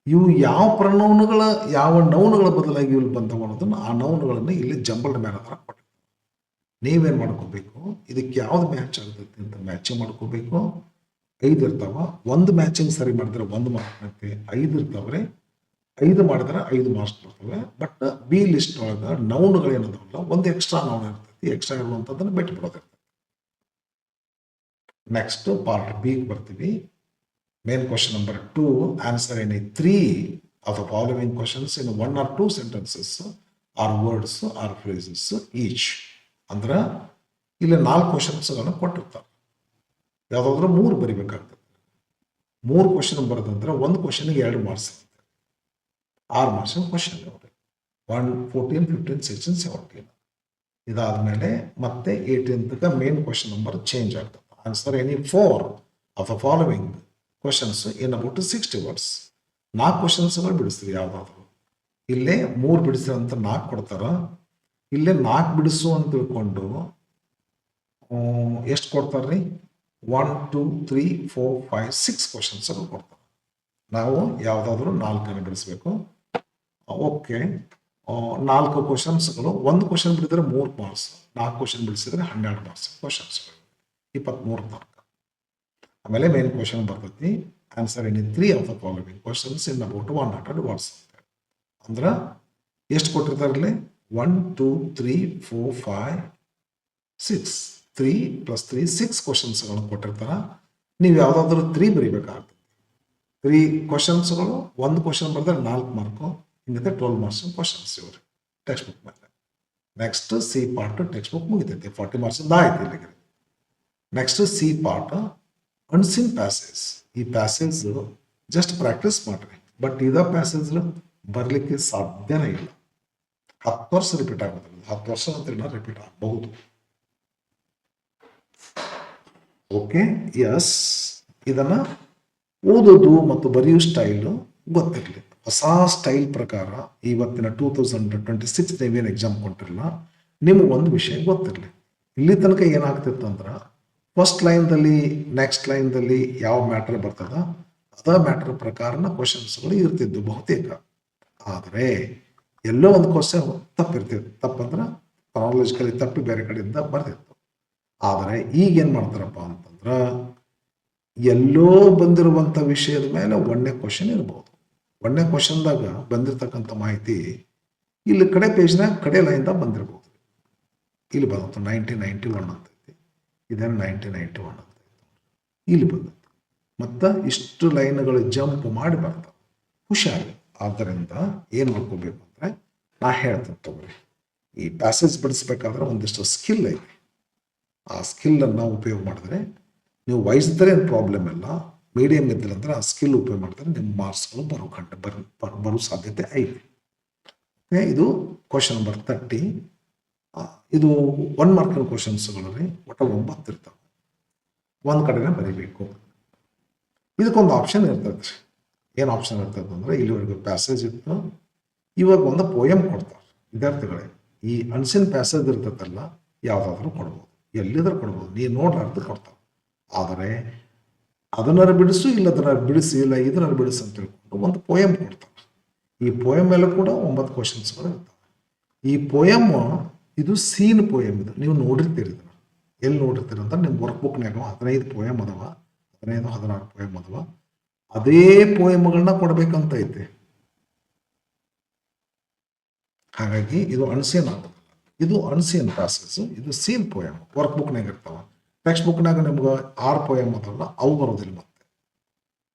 ಇವು ಯಾವ ಪ್ರನೌನುಗಳ ಯಾವ ನೌನುಗಳ ಬದಲಾಗಿ ಇಲ್ಲಿ ಬಂದವ ಅನ್ನೋದನ್ನ ಆ ನೌನುಗಳನ್ನ ಇಲ್ಲಿ ಜಂಬಲ್ಡ್ ಮೇಲೆ ಹತ್ರ ಕೊಟ್ಟಿರ್ತಾರೆ. ನೀವೇನ್ ಮಾಡ್ಕೋಬೇಕು, ಇದಕ್ಕೆ ಯಾವ್ದು ಮ್ಯಾಚ್ ಆಗ್ತೈತಿ ಅಂತ ಮ್ಯಾಚಿಂಗ್ ಮಾಡ್ಕೋಬೇಕು. 5 ಇರ್ತಾವ, 1 ಮ್ಯಾಚಿಂಗ್ ಸರಿ ಮಾಡಿದ್ರೆ 1 ಮಾರ್ಕ್ ಬರ್ತೈತಿ. 5 ಇರ್ತಾವ್ರೆ, 5 ಮಾಡಿದ್ರೆ 5 ಮಾರ್ಕ್ಸ್ ಬರ್ತವೆ. ಬಟ್ ಬಿ ಲಿಸ್ಟ್ ಒಳಗೆ ನೌನುಗಳು ಏನದವಲ್ಲ, 1 ಎಕ್ಸ್ಟ್ರಾ ನೌನ್ ಇರ್ತೈತಿ, ಎಕ್ಸ್ಟ್ರಾ ಇರುವಂತದನ್ನ ಬಿಟ್ಟು ಬಿಡೋದಿರ್ತೈತಿ. ನೆಕ್ಸ್ಟ್ ಪಾರ್ಟ್ ಬಿ ಬರ್ತೀವಿ. Main question number 2, answer any 3 of the following questions in 1 or 2 sentences or words or phrases each. ಅಂದ್ರೆ ಇಲ್ಲಿ 4 ಕ್ವಶನ್ಸ್ಗಳನ್ನ ಕೊಟ್ಟಿರ್ತಾರೆ, ಯಾವ್ದಾದ್ರು 3 ಬರಿಬೇಕಾಗ್ತದೆ. 3 ಕ್ವಶನ್ ಬರೋದಂದ್ರೆ 1 ಕ್ವಶನ್ಗೆ 2 ಮಾರ್ಕ್ಸ್, 6 ಮಾರ್ಕ್ಸ್ ಕ್ವಶನ್. 1, 14, 15, 16, 17. ಇದಾದ್ಮೇಲೆ ಮತ್ತೆ 18th main question number change ಆಗ್ತದೆ. Answer any 4 of the following questions in about 60 words. 4 ಕ್ವಶನ್ಸ್ಗಳು ಬಿಡಿಸ್ತೀವಿ ಯಾವ್ದಾದ್ರು. ಇಲ್ಲೇ 3 ಬಿಡಿಸ್ರಿ ಅಂತ 4 ಕೊಡ್ತಾರ, ಇಲ್ಲೇ 4 ಬಿಡಿಸು ಅಂತ ತಿಳ್ಕೊಂಡು ಎಷ್ಟು ಕೊಡ್ತಾರ್ರಿ, 1, 2, 3, 4, 5, 6 ಕ್ವಶನ್ಸ್ ಕೊಡ್ತಾರೆ. ನಾವು ಯಾವ್ದಾದ್ರು 4 ಬಿಡಿಸ್ಬೇಕು. ಓಕೆ, 4 ಕ್ವಶನ್ಸ್ಗಳು. 1 ಕ್ವಶನ್ ಬಿಡಿದ್ರೆ 3 ಮಾರ್ಕ್ಸ್, 4 ಕ್ವಶನ್ ಬಿಡಿಸಿದ್ರೆ 12 ಮಾರ್ಕ್ಸ್ ಕ್ವಶನ್ಸ್ಗಳು, 23 ಮಾರ್ಕ್. ಆಮೇಲೆ ಮೇನ್ ಕ್ವಶನ್ ಬರ್ತೈತಿ, answer any 3 of the following questions in about 100 words. ಅಂದ್ರೆ ಎಷ್ಟು ಕೊಟ್ಟಿರ್ತಾರಲ್ಲಿ, 1, 2, 3, 4, 5, 6, 3 + 3 6 ಕ್ವಶನ್ಸ್ಗಳನ್ನು ಕೊಟ್ಟಿರ್ತಾರ. ನೀವು ಯಾವ್ದಾದ್ರು 3 ಬರಿಬೇಕಾಗ್ತದೆ. 3 ಕ್ವಶನ್ಸ್ಗಳು, 1 ಕ್ವಶನ್ ಬರೆದ್ರೆ 4 ಮಾರ್ಕು, ಹಿಂಗತ್ತೆ 12 ಮಾರ್ಕ್ಸ್ ಕ್ವಶನ್ಸ್ ಇವ್ರಿ ಟೆಕ್ಸ್ಟ್ ಬುಕ್ ಮೇಲೆ. Next C part textbook ಮುಗಿತೈತಿ, 40 ಮಾರ್ಕ್ಸ್ ಆಯ್ತು ಇಲ್ಲಿಗೆ. Next C part unseen passage. ಈ ಪ್ಯಾಸೇಜ್ ಜಸ್ಟ್ ಪ್ರಾಕ್ಟೀಸ್ ಮಾಡ್ರಿ, ಬಟ್ ಇದ ಪ್ಯಾಸೇಜ್ ಬರ್ಲಿಕ್ಕೆ ಸಾಧ್ಯನೇ ಇಲ್ಲ. 10 ವರ್ಷ ರಿಪೀಟ್ ಆಗೋದಿಲ್ಲ, 10 ವರ್ಷ ಅಂತ ರಿಪೀಟ್ ಆಗಬಹುದು. ಓಕೆ, ಎಸ್, ಇದನ್ನ ಓದೋದು ಮತ್ತು ಬರೆಯೋ ಸ್ಟೈಲು ಗೊತ್ತಿರಲಿ. ಹೊಸ ಸ್ಟೈಲ್ ಪ್ರಕಾರ ಇವತ್ತಿನ 2026 ನೀವೇನು ಎಕ್ಸಾಮ್ ಕೊಟ್ಟಿರಲ್ಲ, ನಿಮಗೊಂದು ವಿಷಯ ಗೊತ್ತಿರಲಿ. ಇಲ್ಲಿ ತನಕ ಏನಾಗ್ತಿತ್ತು ಅಂದ್ರೆ ಫಸ್ಟ್ ಲೈನ್ದಲ್ಲಿ ನೆಕ್ಸ್ಟ್ ಲೈನ್ದಲ್ಲಿ ಯಾವ ಮ್ಯಾಟರ್ ಬರ್ತದ ಅದ ಮ್ಯಾಟರ್ ಪ್ರಕಾರನ ಕ್ವಶನ್ಸ್ಗಳು ಇರ್ತಿದ್ವು ಬಹುತೇಕ. ಆದರೆ ಎಲ್ಲೋ ಒಂದು ಕ್ವಶನ್ ತಪ್ಪಿರ್ತಿತ್ತು. ತಪ್ಪಂದ್ರೆ ಕ್ರಾನಲಾಜಿಕಲಿ ತಪ್ಪಿ ಬೇರೆ ಕಡೆಯಿಂದ ಬರ್ತಿತ್ತು. ಆದರೆ ಈಗ ಏನು ಮಾಡ್ತಾರಪ್ಪ ಅಂತಂದ್ರೆ ಎಲ್ಲೋ ಬಂದಿರುವಂಥ ವಿಷಯದ ಮೇಲೆ ಒಂದನೇ ಕ್ವಶನ್ ಇರ್ಬೋದು. ಒಂದನೇ ಕ್ವಶನ್ದಾಗ ಬಂದಿರತಕ್ಕಂಥ ಮಾಹಿತಿ ಇಲ್ಲಿ ಕಡೆ ಪೇಜ್ನಾಗ ಕಡೆ ಲೈನ್ದಾಗ ಬಂದಿರ್ಬೋದು. ಇಲ್ಲಿ ಬಂತು 1991 ಅಂತೈತಿ, ಇದನ್ನು 1991 ಅಂತ ಇಲ್ಲಿ ಬಂದದ್ದು. ಮತ್ತು ಇಷ್ಟು ಲೈನ್ಗಳು ಜಂಪ್ ಮಾಡಿ ಬರ್ತಾವೆ. ಹುಷಾರಿ. ಆದ್ದರಿಂದ ಏನು ಮಾಡ್ಕೋಬೇಕು ಅಂದರೆ ನಾ ಹೇಳ್ತೀನಿ ತಗೋರಿ, ಈ ಪ್ಯಾಸೇಜ್ ಬಿಡಿಸ್ಬೇಕಾದ್ರೆ ಒಂದಿಷ್ಟು ಸ್ಕಿಲ್ ಐತಿ. ಆ ಸ್ಕಿಲ್ಲನ್ನು ಉಪಯೋಗ ಮಾಡಿದ್ರೆ ನೀವು ವಯಸ್ಸಿದ್ರೆ ಏನು ಪ್ರಾಬ್ಲಮ್ ಇಲ್ಲ, ಮೀಡಿಯಮ್ ಇದ್ದರೆ ಅಂದ್ರೆ ಆ ಸ್ಕಿಲ್ ಉಪಯೋಗ ಮಾಡಿದ್ರೆ ನಿಮ್ಮ ಮಾರ್ಕ್ಸ್ಗಳು ಬರೋ ಸಾಧ್ಯತೆ ಐತಿ. ಇದು ಕ್ವಶನ್ ನಂಬರ್ 30. ಇದು 1 ಮಾರ್ಕಿನ ಕ್ವಶನ್ಸ್ಗಳು ರೀ. ಒಟ್ಟು 9 ಇರ್ತಾವೆ. ಒಂದು ಕಡೆನೇ ಬರೀಬೇಕು. ಇದಕ್ಕೊಂದು ಆಪ್ಷನ್ ಇರ್ತದೆ ರೀ. ಏನು ಆಪ್ಷನ್ ಇರ್ತದೆ ಅಂದರೆ ಇಲ್ಲಿವರೆಗೂ ಪ್ಯಾಸೇಜ್ ಇತ್ತು, ಇವಾಗ ಒಂದು ಪೋಯಮ್ ಕೊಡ್ತಾರೆ ವಿದ್ಯಾರ್ಥಿಗಳೇ. ಈ ಅನ್ಸಿನ್ ಪ್ಯಾಸೇಜ್ ಇರ್ತದಲ್ಲ, ಯಾವುದಾದ್ರೂ ಕೊಡ್ಬೋದು, ಎಲ್ಲಿದ್ರೂ ಕೊಡ್ಬೋದು, ನೀವು ನೋಡ್ಲಾರ್ದು ಕೊಡ್ತಾರೆ. ಆದರೆ ಅದನ್ನಾರು ಬಿಡಿಸು, ಇಲ್ಲ ಅದನ್ನಾರು ಬಿಡಿಸಿ, ಇಲ್ಲ ಇದನ್ನಾರು ಬಿಡಿಸು ಅಂತ ತಿಳ್ಕೊಂಡು ಒಂದು ಪೋಯಮ್ ಕೊಡ್ತಾರೆ. ಈ ಪೋಯಮ್ ಮೇಲೆ ಕೂಡ 9 ಕ್ವಶನ್ಸ್ಗಳು ಇರ್ತವೆ. ಈ ಪೋಯಮ್ ಇದು ಸೀನ್ ಪೋಯಮ್. ಇದು ನೀವು ನೋಡಿರ್ತೀರಿ. ಇದನ್ನು ಎಲ್ಲಿ ನೋಡಿರ್ತೀರಿ ಅಂತ ನಿಮ್ಮ ವರ್ಕ್ ಬುಕ್ನಾಗ 15 ಪೋಯಮ್ ಅದಾವ, 15-16 ಪೋಯಮ್ ಅದಾವ. ಅದೇ ಪೋಯಮ್ಗಳನ್ನ ಕೊಡ್ಬೇಕಂತ ಐತೆ. ಹಾಗಾಗಿ ಇದು ಅನ್ಸೀನ್ ಆಗೋದಿಲ್ಲ. ಇದು ಅನ್ಸೀನ್ ಪ್ಯಾಸೇಜ್, ಇದು ಸೀನ್ ಪೋಯಮ್. ವರ್ಕ್ ಬುಕ್ನಾಗ ಇರ್ತಾವ. ಟೆಕ್ಸ್ಟ್ ಬುಕ್ನಾಗ ನಿಮ್ಗೆ 6 ಪೋಯಮ್ ಅದಲ್ಲ, ಅವು ಬರೋದಿಲ್ಲ. ಮತ್ತೆ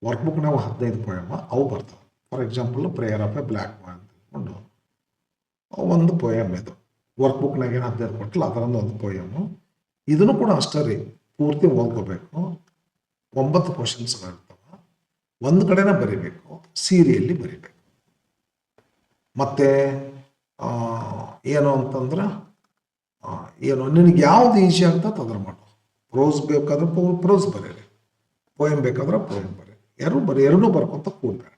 ವರ್ಕ್ ಬುಕ್ನಾಗ 15 ಪೋಯಮ್ ಅವು ಬರ್ತಾವೆ. For example prayer of a black boy ಅಂತ ಹೇಳ್ಕೊಂಡು ಒಂದು ಪೋಯಮ್. ಇದು ವರ್ಕ್ ಬುಕ್ನಾಗ ಏನು 15 ಕೊಟ್ಟಲ್ಲ, ಅದರೊಂದು ಒಂದು ಪೋಯಮ್ಮು. ಇದನ್ನು ಕೂಡ ಅಷ್ಟೇ ರೀ, ಪೂರ್ತಿ ಓದ್ಕೋಬೇಕು. 9 ಕ್ವಶನ್ಸ್ಗಳಿರ್ತಾವೆ. ಒಂದು ಕಡೆನೇ ಬರೀಬೇಕು, ಸೀರಿಯಲ್ಲಿ ಬರೀಬೇಕು. ಮತ್ತೆ ಏನು ಅಂತಂದ್ರೆ ಏನು ನಿನಗೆ ಯಾವ್ದು ಈಸಿ ಆಗ್ತದೆ ಅದ್ರ ಮಾಡು. ಪ್ರೋಸ್ ಬೇಕಾದ್ರೆ ಪ್ರೋಸ್ ಬರೀರಿ, ಪೋಯಮ್ ಬೇಕಾದ್ರೆ ಪೋಯಮ್ ಬರೀರಿ, ಎರಡೂ ಬರ್ಕೊಂತ ಕೂಡ್ಬೇಡ.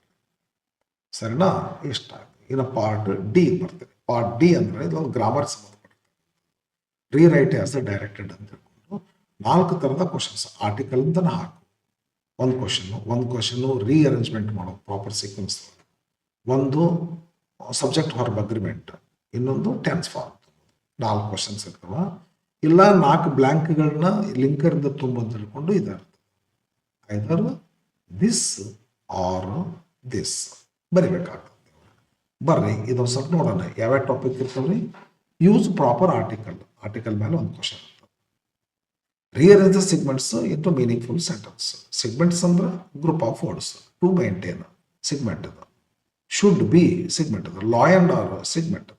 ಸರಿನಾ? ಇಷ್ಟ ಆಯ್ತು. ಇನ್ನು ಪಾರ್ಟ್ ಡಿ ಬರ್ತೀರಿ. ಪಾರ್ಟ್ ಡಿ ಅಂದರೆ ಇದೊಂದು ಗ್ರಾಮರ್ ಸಂಬಂಧಪಟ್ಟಿದೆ. ರೀರೈಟ್ ಆಸ್ ಎ ಡೈರೆಕ್ಟೆಡ್ ಅಂತ ಹೇಳ್ಕೊಂಡು 4 ಥರದ ಕ್ವಶನ್ಸ್ ಆರ್ಟಿಕಲ್ ಅಂತಲೇ ಹಾಕು. ಒಂದು ಕ್ವಶನ್ನು ರೀಅರೇಂಜ್ಮೆಂಟ್ ಮಾಡೋದು ಪ್ರಾಪರ್ ಸೀಕ್ವೆನ್ಸ್. ಒಂದು ಸಬ್ಜೆಕ್ಟ್ ವರ್ಬ್ ಅಗ್ರಿಮೆಂಟ್, ಇನ್ನೊಂದು ಟೆನ್ಸ್ ಫಾರ್ಮ್. 4 ಕ್ವಶನ್ಸ್ ಇರ್ತವ. ಇಲ್ಲ 4 ಬ್ಲ್ಯಾಂಕ್ಗಳನ್ನ ಲಿಂಕರಿಂದ ತುಂಬ ಅಂತ ಹೇಳ್ಕೊಂಡು ಇದಾರ್ತದೆ. ಐದರ್ ದಿಸ್ ಆರ್ ದಿಸ್ ಬರಿಬೇಕಾಗ್ತದೆ. ಬರ್ರಿ ಇದೊಂದು ಸ್ವಲ್ಪ ನೋಡೋಣ ಯಾವ್ಯಾವ ಟಾಪಿಕ್ ಇರ್ತವ್ರಿ. ಯೂಸ್ ಪ್ರಾಪರ್ ಆರ್ಟಿಕಲ್ ಮೇಲೆ ಒಂದು ಕ್ವಶನ್ ಇರ್ತದೆ. Rearrange the segments into meaningful sentence. Segments ಅಂದ್ರೆ group of words to maintain segment. ಅದು ಶುಡ್ ಬಿ ಸಿಗ್ಮೆಂಟ್. ಅದು ಲಾ ಆ್ಯಂಡ್ ಆರ್ ಸಿಗ್ಮೆಂಟ್.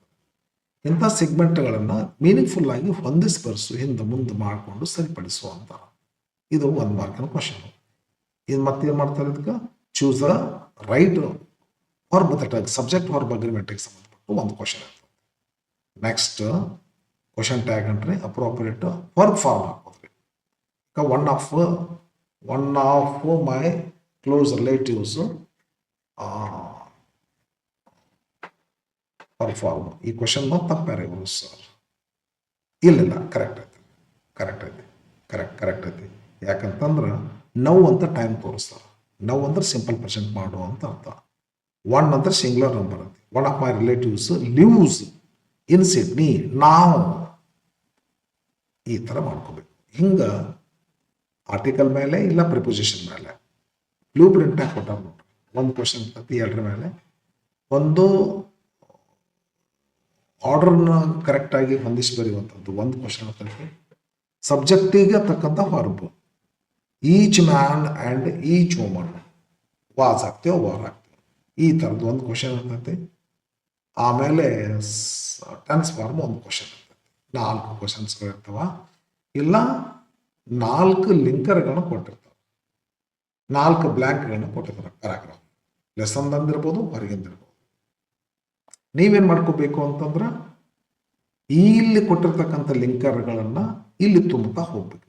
ಇಂಥ ಸಿಗ್ಮೆಂಟ್ಗಳನ್ನು ಮೀನಿಂಗ್ಫುಲ್ ಆಗಿ ಹೊಂದಿಸ್ಬರ್ಸು, ಹಿಂದೆ ಮುಂದೆ ಮಾಡಿಕೊಂಡು ಸರಿಪಡಿಸುವ ಅಂತ. ಇದು 1 ಮಾರ್ಕಿನ ಕ್ವಶನ್. ಇದು ಮತ್ತೇನು ಮಾಡ್ತಾರೆ, ಇದಕ್ಕೆ choose the right verb that subject verb ಅಗ್ರಿಮೆಂಟಿಗೆ ಸಂಬಂಧಪಟ್ಟು ಒಂದು ಕ್ವಶನ್ ಇರ್ತದೆ. ನೆಕ್ಸ್ಟ್ ಕ್ವಶನ್ ಟ್ಯಾಗ್ ಅಂಟ್ರಿ ಅಪ್ರೋಪ್ರಿಯೇಟ್ ವರ್ಬ್ ಫಾರ್ಮ್ ಹಾಕೋದ್ರಿ. One of my close relatives perform. ಈ ಕ್ವಶನ್ ತಪ್ಪಾರೆ ಇವರು ಸರ್. ಇಲ್ಲ ಕರೆಕ್ಟ್ ಐತಿ. ಯಾಕಂತಂದ್ರೆ ನವ್ ಅಂತ ಟೈಮ್ ತೋರಿಸ್ತಾರೆ. ನವ್ ಅಂದ್ರೆ ಸಿಂಪಲ್ ಪ್ರೆಸೆಂಟ್ ಮಾಡು ಅಂತ ಅರ್ಥ. 1 ಅಂದ್ರೆ ಸಿಂಗ್ಯುಲರ್ ನಂಬರ್ ಅಂತ. One of my relatives lives in Sydney ನಾವು. ಈ ಥರ ಮಾಡ್ಕೋಬೇಕು. ಹಿಂಗೆ ಆರ್ಟಿಕಲ್ ಮೇಲೆ ಇಲ್ಲ ಪ್ರಿಪೋಸಿಷನ್ ಮೇಲೆ ಬ್ಲೂ ಪ್ರಿಂಟ್ನಾಗ ಕೊಟ್ಟಾರ ನೋಡ್ರಿ. ಒಂದು ಕ್ವಶನ್ ಇರ್ತೈತಿ 2 ಮೇಲೆ. ಒಂದು ಆರ್ಡರ್ನ ಕರೆಕ್ಟಾಗಿ ಹೊಂದಿಸಿ ಬರೆಯುವಂಥದ್ದು ಒಂದು ಕ್ವಶನ್ ಇರ್ತೈತಿ. ಸಬ್ಜೆಕ್ಟಿಗೆ ತಕ್ಕಂಥ verb each man and each woman was ಆಗ್ತೇವೆ ವಾರ್ ಆಗ್ತೇವೆ. ಈ ಥರದ್ದು ಒಂದು ಕ್ವಶನ್ ಇರ್ತೈತಿ. ಆಮೇಲೆ ಟೆನ್ಸ್ ಫಾರ್ಮ್ ಒಂದು ಕ್ವಶನ್ ಇರ್ತೈತಿ. 4 ಕ್ವಶನ್ಸ್ಗಳು ಇರ್ತವ. ಇಲ್ಲ 4 ಲಿಂಕರ್ಗಳನ್ನ ಕೊಟ್ಟಿರ್ತಾವೆ, 4 ಬ್ಲ್ಯಾಂಕ್ಗಳನ್ನ ಕೊಟ್ಟಿರ್ತಾರೆ. ಪ್ಯಾರಾಗ್ರಾಫ್ ಲೆಸನ್ ಅಂದಿರ್ಬೋದು, ಹೊರಗಿಂದಿರ್ಬೋದು. ನೀವೇನು ಮಾಡ್ಕೋಬೇಕು ಅಂತಂದ್ರೆ ಇಲ್ಲಿ ಕೊಟ್ಟಿರ್ತಕ್ಕಂಥ ಲಿಂಕರ್ಗಳನ್ನು ಇಲ್ಲಿ ತುಂಬುತ್ತಾ ಹೋಗ್ಬೇಕು.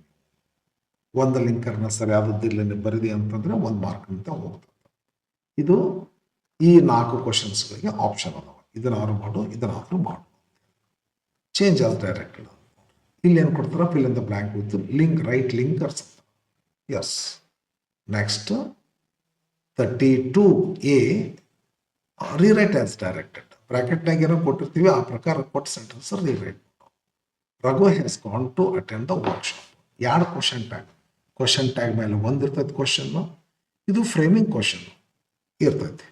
ಒಂದು ಲಿಂಕರ್ನ ಸರಿಯಾದದ್ದಿಲ್ಲ ಬರಿದಿ ಅಂತಂದ್ರೆ 1 ಮಾರ್ಕ್ ಅಂತ ಹೋಗ್ತದೆ. ಇದು ಈ 4 ಕ್ವಶನ್ಸ್ಗಳಿಗೆ ಆಪ್ಷನ್ ಅದಾವ. ಇದನ್ನಾದ್ರೂ ಮಾಡು. Change as directed. ಇಲ್ಲಿ ಏನು ಕೊಡ್ತಾರ, fill in the blank with link, right linkers ಅಂತ. Yes. Next 32A rewrite as directed. ಬ್ರಾಕೆಟ್ನಾಗ ಏನೋ ಕೊಟ್ಟಿರ್ತೀವಿ, ಆ ಪ್ರಕಾರ ಕೊಟ್ಟ sentence rewrite. Raghu has gone to attend the workshop. 2 question tag. Question tag ಮೇಲೆ ಒಂದು ಇರ್ತೈತಿ ಕ್ವಶನ್ನು, ಇದು ಫ್ರೇಮಿಂಗ್ ಕ್ವಶನ್ ಇರ್ತೈತಿ.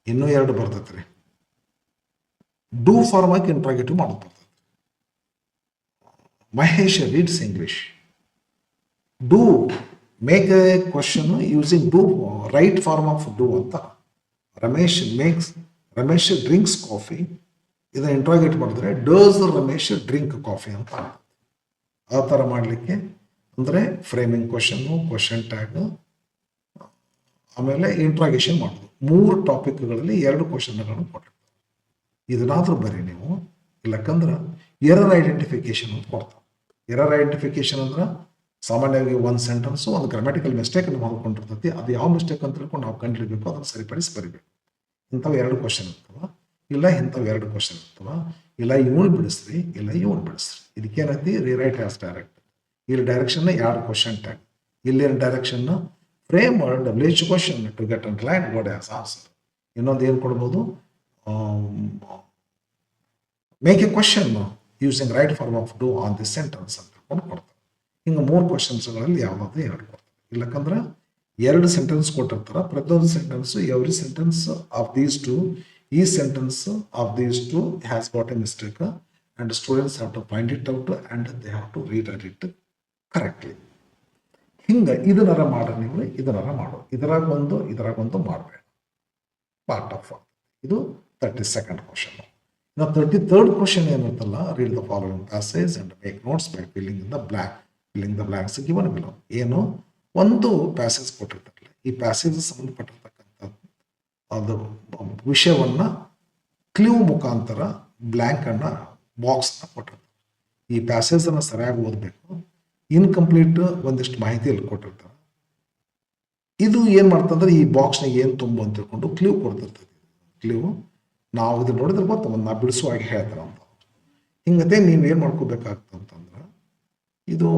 ಇನ್ನೂ ಎರಡು ಬರ್ತೈತಿ ರೀ. ಡೂ ಫಾರ್ಮಾಗಿ ಇಂಟ್ರಾಗೇಟಿವ್ ಮಾಡೋದು ಬರ್ತೈತಿ. Mahesh reads English. Do make a question using do, right form of do ಅಂತ. ರಮೇಶ್ ಡ್ರಿಂಕ್ಸ್ ಕಾಫಿ, ಇದನ್ನ ಇಂಟ್ರಾಗೇಟ್ ಮಾಡಿದ್ರೆ ಡಸ್ ರಮೇಶ್ ಡ್ರಿಂಕ್ ಕಾಫಿ ಅಂತ. ಆ ಥರ ಮಾಡಲಿಕ್ಕೆ ಅಂದರೆ ಫ್ರೇಮಿಂಗ್ ಕ್ವಶನ್ನು, ಕ್ವಶನ್ ಟ್ಯಾಗ್, ಆಮೇಲೆ ಇಂಟ್ರಾಗೇಷನ್ ಮಾಡೋದು. 3 ಟಾಪಿಕ್ಗಳಲ್ಲಿ 2 ಕ್ವಶನ್ಗಳನ್ನು ಕೊಟ್ಟಿರ್ತಾರೆ. ಇದನ್ನಾದ್ರೂ ಬರೀ ನೀವು. ಇಲ್ಲಕ್ಕಂದ್ರೆ ಎರರ್ ಐಡೆಂಟಿಫಿಕೇಶನ್ ಅಂತ ಕೊಡ್ತಾರೆ. ಎರರ್ ಐಡೆಂಟಿಫಿಕೇಶನ್ ಅಂದ್ರೆ ಸಾಮಾನ್ಯವಾಗಿ ಒಂದು ಸೆಂಟೆನ್ಸು ಒಂದು ಗ್ರಾಮ್ಯಾಟಿಕಲ್ ಮಿಸ್ಟೇಕ್ ಮಾಡ್ಕೊಂಡಿರ್ತೈತಿ. ಅದು ಯಾವ ಮಿಸ್ಟೇಕ್ ಅಂತ ತಿಳ್ಕೊಂಡು ನಾವು ಕಂಡುಹಿಡಬೇಕು, ಅದನ್ನು ಸರಿಪಡಿಸಿ ಬರಿಬೇಕು. ಇಂಥವು 2 ಕ್ವಶನ್ ಇರ್ತವ, ಇಲ್ಲ ಇಂಥವು 2 ಕ್ವಶನ್ ಇರ್ತವ, ಇಲ್ಲ ಇವನು ಬಿಡಿಸ್ರಿ, ಇಲ್ಲ ಇವನು ಬಿಡಿಸ್ರಿ. ಇದಕ್ಕೇನೈತಿ ರಿರೈಟ್ ಆಸ್ ಡೈರೆಕ್ಟ್. ಇಲ್ಲಿ ಡೈರೆಕ್ಷನ್ 2 ಕ್ವಶನ್ ಟ್ಯಾಗ್, ಇಲ್ಲಿ direction frame WH question to get underline word as answer. ಇನ್ನೊಂದು ಏನು ಕೊಡ್ಬೋದು, make a question using right form of do on this sentence ಅಂತ ಕೊಡ್ತಾರೆ. ಹಿಂಗೆ 3 ಕ್ವಶನ್ಸ್ಗಳಲ್ಲಿ ಯಾವುದಾದ್ರು 2 ಕೊಡ್ತಾರೆ. ಇಲ್ಲಕ್ಕಂದ್ರೆ 2 ಸೆಂಟೆನ್ಸ್ ಕೊಟ್ಟಿರ್ತಾರೆ. ಪ್ರತಿಯೊಂದು sentence, every sentence of these two, ಈ sentence of these two has got a mistake and students have to find it out and they have to read it correctly. ಹಿಂಗೆ ಇದನ್ನಾರ ಮಾಡ್ರಿ ನೀವು, ಇದನ್ನಾರ ಮಾಡು. ಇದರಾಗ ಒಂದು ಮಾಡಬೇಡ. ಪಾರ್ಟ್ ಆಫ್ ಇದು 32nd ಕ್ವಶನ್. ಇನ್ನು 33rd ಕ್ವಶನ್ ಏನಿರ್ತಲ್ಲ, read the following passage and make notes by filling the blanks given below. ಏನು ಒಂದು ಪ್ಯಾಸೇಜ್ ಕೊಟ್ಟಿರ್ತಾರಲ್ಲ, ಈ ಪ್ಯಾಸೇಜ್ ಸಂಬಂಧಪಟ್ಟಿರ್ತಕ್ಕಂಥದ್ದು ಅದು ವಿಷಯವನ್ನ ಕ್ಲೂ ಮುಖಾಂತರ ಬ್ಲ್ಯಾಂಕ್ ಅನ್ನ ಬಾಕ್ಸ್ನ ಕೊಟ್ಟಿರ್ತಾರೆ. ಈ ಪ್ಯಾಸೇಜ್ ಅನ್ನ ಸರಿಯಾಗಿ ಓದಬೇಕು. ಇನ್ಕಂಪ್ಲೀಟ್ ಒಂದಿಷ್ಟು ಮಾಹಿತಿಯಲ್ಲಿ ಕೊಟ್ಟಿರ್ತಾರೆ. ಇದು ಏನು ಮಾಡ್ತಂದ್ರೆ ಈ ಬಾಕ್ಸ್ನಾಗ ಏನು ತುಂಬ ಅಂತ ತಿಳ್ಕೊಂಡು ಕ್ಲೂ ಕೊಡ್ತಿರ್ತದೆ. ಕ್ಲೂ ನಾವು ಇದು ನೋಡಿದ್ರೆ ಗೊತ್ತ, ನಾ ಬಿಡಿಸುವಾಗಿ ಹೇಳ್ತಾರೆ ಅಂತ. ಹಿಂಗತೆ ನೀವು ಏನು ಮಾಡ್ಕೋಬೇಕಾಗ್ತಂತಂದ್ರೆ, ಇದು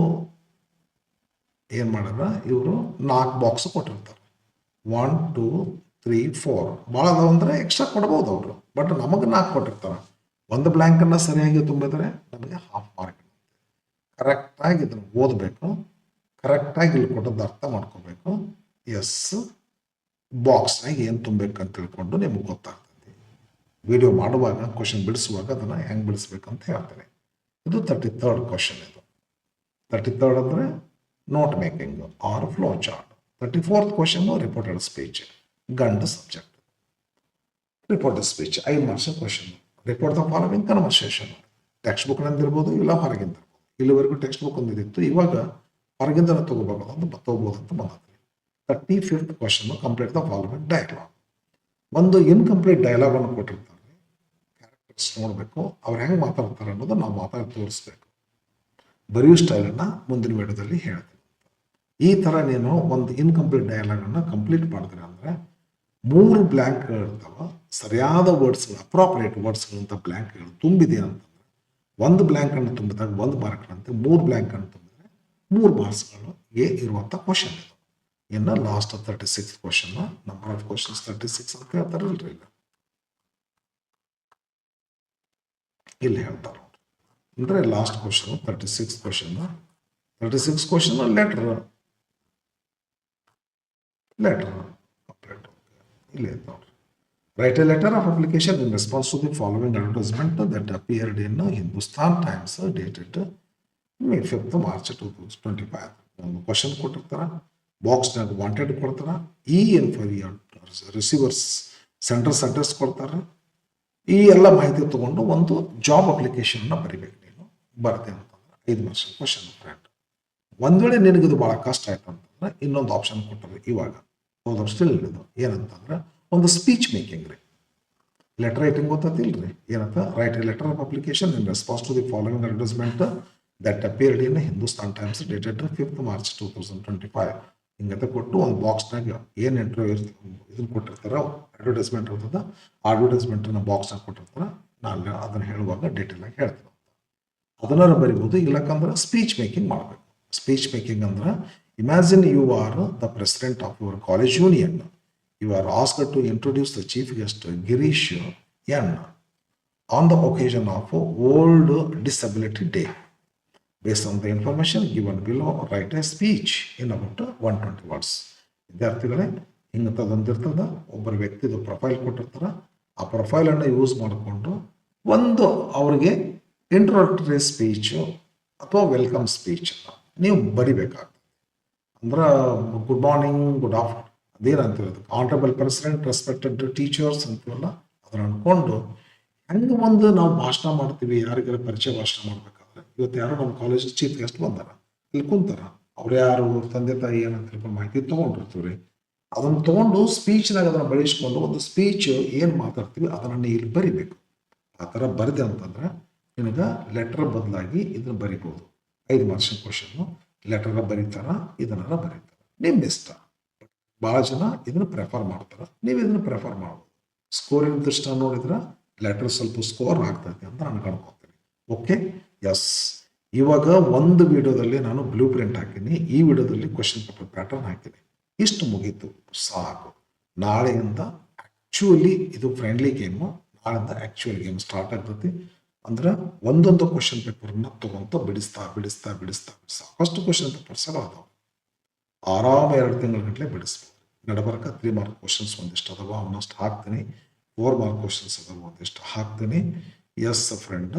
ಏನು ಮಾಡಿದ್ರೆ ಇವರು 4 ಬಾಕ್ಸ್ ಕೊಟ್ಟಿರ್ತಾರೆ. 1 2 3 4 ಭಾಳ ಅದಾವ ಅಂದರೆ ಎಕ್ಸ್ಟ್ರಾ ಕೊಡ್ಬೋದು ಅವರು. ಬಟ್ ನಮಗೆ 4 ಕೊಟ್ಟಿರ್ತಾರೆ. ಒಂದು ಬ್ಲ್ಯಾಂಕನ್ನು ಸರಿಯಾಗಿ ತುಂಬಿದ್ರೆ ನಮಗೆ ಹಾಫ್ ಮಾರ್ಕ್. ಕರೆಕ್ಟಾಗಿ ಇದನ್ನು ಓದಬೇಕು, ಕರೆಕ್ಟಾಗಿ ಇಲ್ಲಿ ಕೊಟ್ಟದ್ದು ಅರ್ಥ ಮಾಡ್ಕೋಬೇಕು. ಎಸ್ ಬಾಕ್ಸ್ನಾಗ ಏನು ತುಂಬಬೇಕಂತ ತಿಳ್ಕೊಂಡು ನಿಮ್ಗೆ ಗೊತ್ತಾಗ್ತದೆ. ವಿಡಿಯೋ ಮಾಡುವಾಗ ಕ್ವಶನ್ ಬಿಡಿಸುವಾಗ ಅದನ್ನು ಹೆಂಗೆ ಬಿಡಿಸ್ಬೇಕಂತ ಹೇಳ್ತೇನೆ. ಇದು 33rd ಕ್ವಶನ್. ಇದು 33rd ಅಂದರೆ note making or flow chart. 34th question reported speech, ಗಂಡ subject. Reported speech 5 marks question. Report the following conversation. Textbook ನಂದಿರ್ಬೋದು, ಇಲ್ಲ ಹೊರಗಿಂದ. ಇಲ್ಲಿವರೆಗೂ ಟೆಕ್ಸ್ಟ್ ಬುಕ್ ಒಂದಿತ್ತು, ಇವಾಗ ಹೊರಗಿಂದ ತಗೋಬೇಕು ಅಂತ ತಗೋಬೋದು ಅಂತ ಬಂದದ್ರಿ. 35th question complete the following dialogue. ಒಂದು ಇನ್ಕಂಪ್ಲೀಟ್ ಡೈಲಾಗ್ ಅನ್ನು ಕೊಟ್ಟಿರ್ತಾರೆ. ಕ್ಯಾರೆಕ್ಟರ್ಸ್ ನೋಡಬೇಕು, ಅವ್ರು ಹೆಂಗೆ ಮಾತಾಡ್ತಾರೆ ಅನ್ನೋದು ನಾವು ಮಾತಾಡಿ ತೋರಿಸ್ಬೇಕು. ಬರೆಯೋ ಸ್ಟೈಲನ್ನು ಮುಂದಿನ ವಿಡಿಯೋದಲ್ಲಿ ಹೇಳ್ತೀನಿ. ಈ ಥರ ನೀನು ಒಂದು ಇನ್ಕಂಪ್ಲೀಟ್ ಡೈಲಾಗನ್ನು ಕಂಪ್ಲೀಟ್ ಮಾಡಿದ್ರೆ ಅಂದರೆ 3 ಬ್ಲ್ಯಾಂಕ್ಗಳು ಇರ್ತಾವೆ. ಸರಿಯಾದ ವರ್ಡ್ಸ್ಗಳು, ಅಪ್ರಾಪ್ರಿಯೇಟ್ ವರ್ಡ್ಸ್ಗಳಂತ ಬ್ಲ್ಯಾಂಕ್ಗಳು ತುಂಬಿದೆ ಅಂತಂದ್ರೆ, ಒಂದು ಬ್ಲ್ಯಾಂಕನ್ನು ತುಂಬಿದಾಗ 1 ಮಾರ್ಕ್ನಂತೆ, 3 ಬ್ಲ್ಯಾಂಕನ್ನು ತುಂಬಿದ್ರೆ 3 ಮಾರ್ಕ್ಸ್ಗಳಿಗೆ ಇರುವಂಥ ಕ್ವಶನ್ ಇದು. ಇನ್ನು last 36th question, number of questions 36 ಅಂತ ಹೇಳ್ತಾರಲ್ರಿ. ಇಲ್ಲಿ ಹೇಳ್ತಾರೆ ಅಂದರೆ last question 36th question. 36th question letter ಇಲ್ಲಿ ನೋಡ್ರಿ. Write a letter of application in response to the following advertisement that appeared in Hindustan Times dated May 5th March 2025. ಒಂದು ಕ್ವಶನ್ ಕೊಟ್ಟಿರ್ತಾರೆ, ಬಾಕ್ಸ್ನಾಗ ವಾಂಟೆಡ್ ಕೊಡ್ತಾರೆ, ರಿಸೀವರ್ಸ್ ಸೆಂಟರ್ಸ್ ಅಡ್ರೆಸ್ ಕೊಡ್ತಾರೆ. ಈ ಎಲ್ಲ ಮಾಹಿತಿ ತಗೊಂಡು ಒಂದು ಜಾಬ್ ಅಪ್ಲಿಕೇಶನ್ನ ಬರಿಬೇಕು. ನೀನು ಬರ್ತೆ ಅಂತಂದ್ರೆ 5 ಮಾರ್ಕ್ಸ್ ಕ್ವಶನ್ ಫ್ರೆಂಡ್. ಒಂದ್ ವೇಳೆ ನಿನಗಿದು ಭಾಳ ಕಷ್ಟ ಆಯ್ತು ಅಂತಂದ್ರೆ ಇನ್ನೊಂದು ಆಪ್ಷನ್ ಕೊಟ್ಟರೆ ಇವಾಗ ಹೋದವ್ರು ಸ್ಟಿಲ್ ಇದು ಏನಂತಂದ್ರೆ ಒಂದು ಸ್ಪೀಚ್ ಮೇಕಿಂಗ್ ರೀ. ಲೆಟರ್ ರೈಟಿಂಗ್ ಗೊತ್ತಿಲ್ರಿ ಏನಂತ, write a letter of application in response to the following advertisement that appeared in Hindustan Times dated 5th March 2025. ಹಿಂಗತೆ ಕೊಟ್ಟು ಒಂದು ಬಾಕ್ಸ್ನಾಗ ಏನು ಇಂಟರ್ವ್ಯೂ ಇದನ್ನು ಕೊಟ್ಟಿರ್ತಾರ, ಅಡ್ವರ್ಟೈಸ್ಮೆಂಟ್ ಇರ್ತದೆ, ಆ ಅಡ್ವರ್ಟೈಸ್ಮೆಂಟನ್ನು ಬಾಕ್ಸ್ನಾಗ ಕೊಟ್ಟಿರ್ತಾರೆ. ನಾನು ಅದನ್ನು ಹೇಳುವಾಗ ಡೀಟೇಲ್ ಆಗಿ ಹೇಳ್ತೀನಿ. ಅದನ್ನಾರು ಬರಿಬೋದು. ಇಲ್ಲಕ್ಕಂದ್ರೆ ಸ್ಪೀಚ್ ಮೇಕಿಂಗ್ ಮಾಡಬೇಕು. ಸ್ಪೀಚ್ ಮೇಕಿಂಗ್ ಅಂದ್ರೆ, imagine you are the president of your college union. You are asked to introduce the chief guest Girish N on the occasion of World Disability Day. Based on the information given below right A speech in about 120 words. ವಿದ್ಯಾರ್ಥಿಗಳೇ, ಹಿಂಗಂತದೊಂದಿರ್ತದ, ಒಬ್ಬರ ವ್ಯಕ್ತಿದು ಪ್ರೊಫೈಲ್ ಕೊಟ್ಟಿರ್ತಾರೆ, ಆ ಪ್ರೊಫೈಲನ್ನು ಯೂಸ್ ಮಾಡಿಕೊಂಡು ಒಂದು ಅವ್ರಿಗೆ ಇಂಟ್ರೊಡಕ್ಟರಿ ಸ್ಪೀಚು ಅಥವಾ ವೆಲ್ಕಮ್ ಸ್ಪೀಚ್ ನೀವು ಬರಿಬೇಕಾಗ್ತದೆ. ಅಂದ್ರೆ ಗುಡ್ ಮಾರ್ನಿಂಗ್, ಗುಡ್ ಆಫ್ಟರ್ನೂನ್, ಅದೇನಂತೀವಿ ಆನರಬಲ್ ಪ್ರೆಸಿಡೆಂಟ್, ರೆಸ್ಪೆಕ್ಟೆಡ್ ಟೀಚರ್ಸ್ ಅಂತೀವಲ್ಲ, ಅದನ್ನ ಅನ್ಕೊಂಡು ಹೆಂಗೆ ಒಂದು ನಾವು ಭಾಷಣ ಮಾಡ್ತೀವಿ, ಯಾರಿಗಾರ ಪರಿಚಯ ಭಾಷಣ ಮಾಡ್ಬೇಕಾದ್ರೆ, ಇವತ್ತು ಯಾರೋ ನಮ್ಮ ಕಾಲೇಜ್ ಚೀಫ್ ಗೆಸ್ಟ್ ಬಂದಾರ, ಇಲ್ಲಿ ಕುಂತಾರ, ಅವ್ರು ಯಾರು, ತಂದೆ ತಾಯಿ ಏನಂತ ತಿಳ್ಕೊಂಡು ಮಾಹಿತಿ ತೊಗೊಂಡಿರ್ತೀವಿ. ಅದನ್ನು ತೊಗೊಂಡು ಸ್ಪೀಚ್ನಾಗ ಅದನ್ನು ಬಳಸ್ಕೊಂಡು ಒಂದು ಸ್ಪೀಚ್ ಏನು ಮಾತಾಡ್ತೀವಿ ಅದನ್ನು ಇಲ್ಲಿ ಬರಿಬೇಕು. ಆ ಥರ ಬರೆದೆ ಅಂತಂದ್ರೆ ನಿನಗೆ ಲೆಟರ್ ಬದಲಾಗಿ ಇದನ್ನು ಬರಿಬೋದು. 5 ಮಾರ್ಕ್ಸಿನ ಕ್ವಶನ್ನು ಲೆಟರ್ ಬರೀತಾರ, ಇದನ್ನೆಲ್ಲ ಬರೀತಾರೆ, ನಿಮ್ಮ ಇಷ್ಟ. ಭಾಳ ಜನ ಇದನ್ನು ಪ್ರೆಫರ್ ಮಾಡ್ತಾರೆ, ನೀವು ಇದನ್ನು ಪ್ರೆಫರ್ ಮಾಡ್ಬೋದು. ಸ್ಕೋರಿನ ದೃಷ್ಟಿ ನೋಡಿದ್ರೆ ಲೆಟರ್ ಸ್ವಲ್ಪ ಸ್ಕೋರ್ ಆಗ್ತೈತೆ ಅಂತ ನಾನು ಅನ್ಕೊತೀನಿ. Okay, yes. ಇವಾಗ ಒಂದು ವಿಡಿಯೋದಲ್ಲಿ ನಾನು ಬ್ಲೂ ಪ್ರಿಂಟ್ ಹಾಕಿನಿ, ಈ ವಿಡಿಯೋದಲ್ಲಿ ಕ್ವಶನ್ ಪೇಪರ್ ಪ್ಯಾಟರ್ನ್ ಹಾಕಿನಿ. ಇಷ್ಟು ಮುಗೀತು, ಸಾಕು. ನಾಳೆಯಿಂದ ಆ್ಯಕ್ಚುಲಿ ಇದು ಫ್ರೆಂಡ್ಲಿ ಗೇಮು, ನಾಳೆಯಿಂದ ಆ್ಯಕ್ಚುಯಲ್ ಗೇಮ್ ಸ್ಟಾರ್ಟ್ ಆಗ್ತೈತಿ. ಅಂದ್ರೆ ಒಂದೊಂದು ಕ್ವಶನ್ ಪೇಪರ್ನ ತೊಗೊಂತ ಬಿಡಿಸ್ತಾ ಫಸ್ಟ್ ಕ್ವಶನ್ ಪೇಪರ್ಸ್ ಎಲ್ಲ ಅದಾವೆ, ಆರಾಮ 2 ತಿಂಗಳ ಗಂಟಲೆ ಬಿಡಿಸ್ಬೋದು. ನಡಬರ್ಕ 3 ಮಾರ್ಕ್ ಕ್ವಶನ್ಸ್ ಒಂದಿಷ್ಟು ಅದಾವ, ಅವನ್ನಷ್ಟು ಹಾಕ್ತೀನಿ. 4 ಮಾರ್ಕ್ ಕ್ವಶನ್ಸ್ ಅದಾವ, ಒಂದಿಷ್ಟು ಹಾಕ್ತೀನಿ. ಎಸ್ ಫ್ರೆಂಡ್,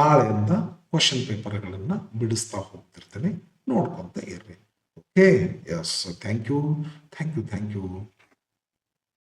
ನಾಳೆಯಿಂದ ಕ್ವಶನ್ ಪೇಪರ್ಗಳನ್ನು ಬಿಡಿಸ್ತಾ ಹೋಗ್ತಿರ್ತೀನಿ, ನೋಡ್ಕೊತ ಇರ್ರಿ. Okay, yes. Thank you.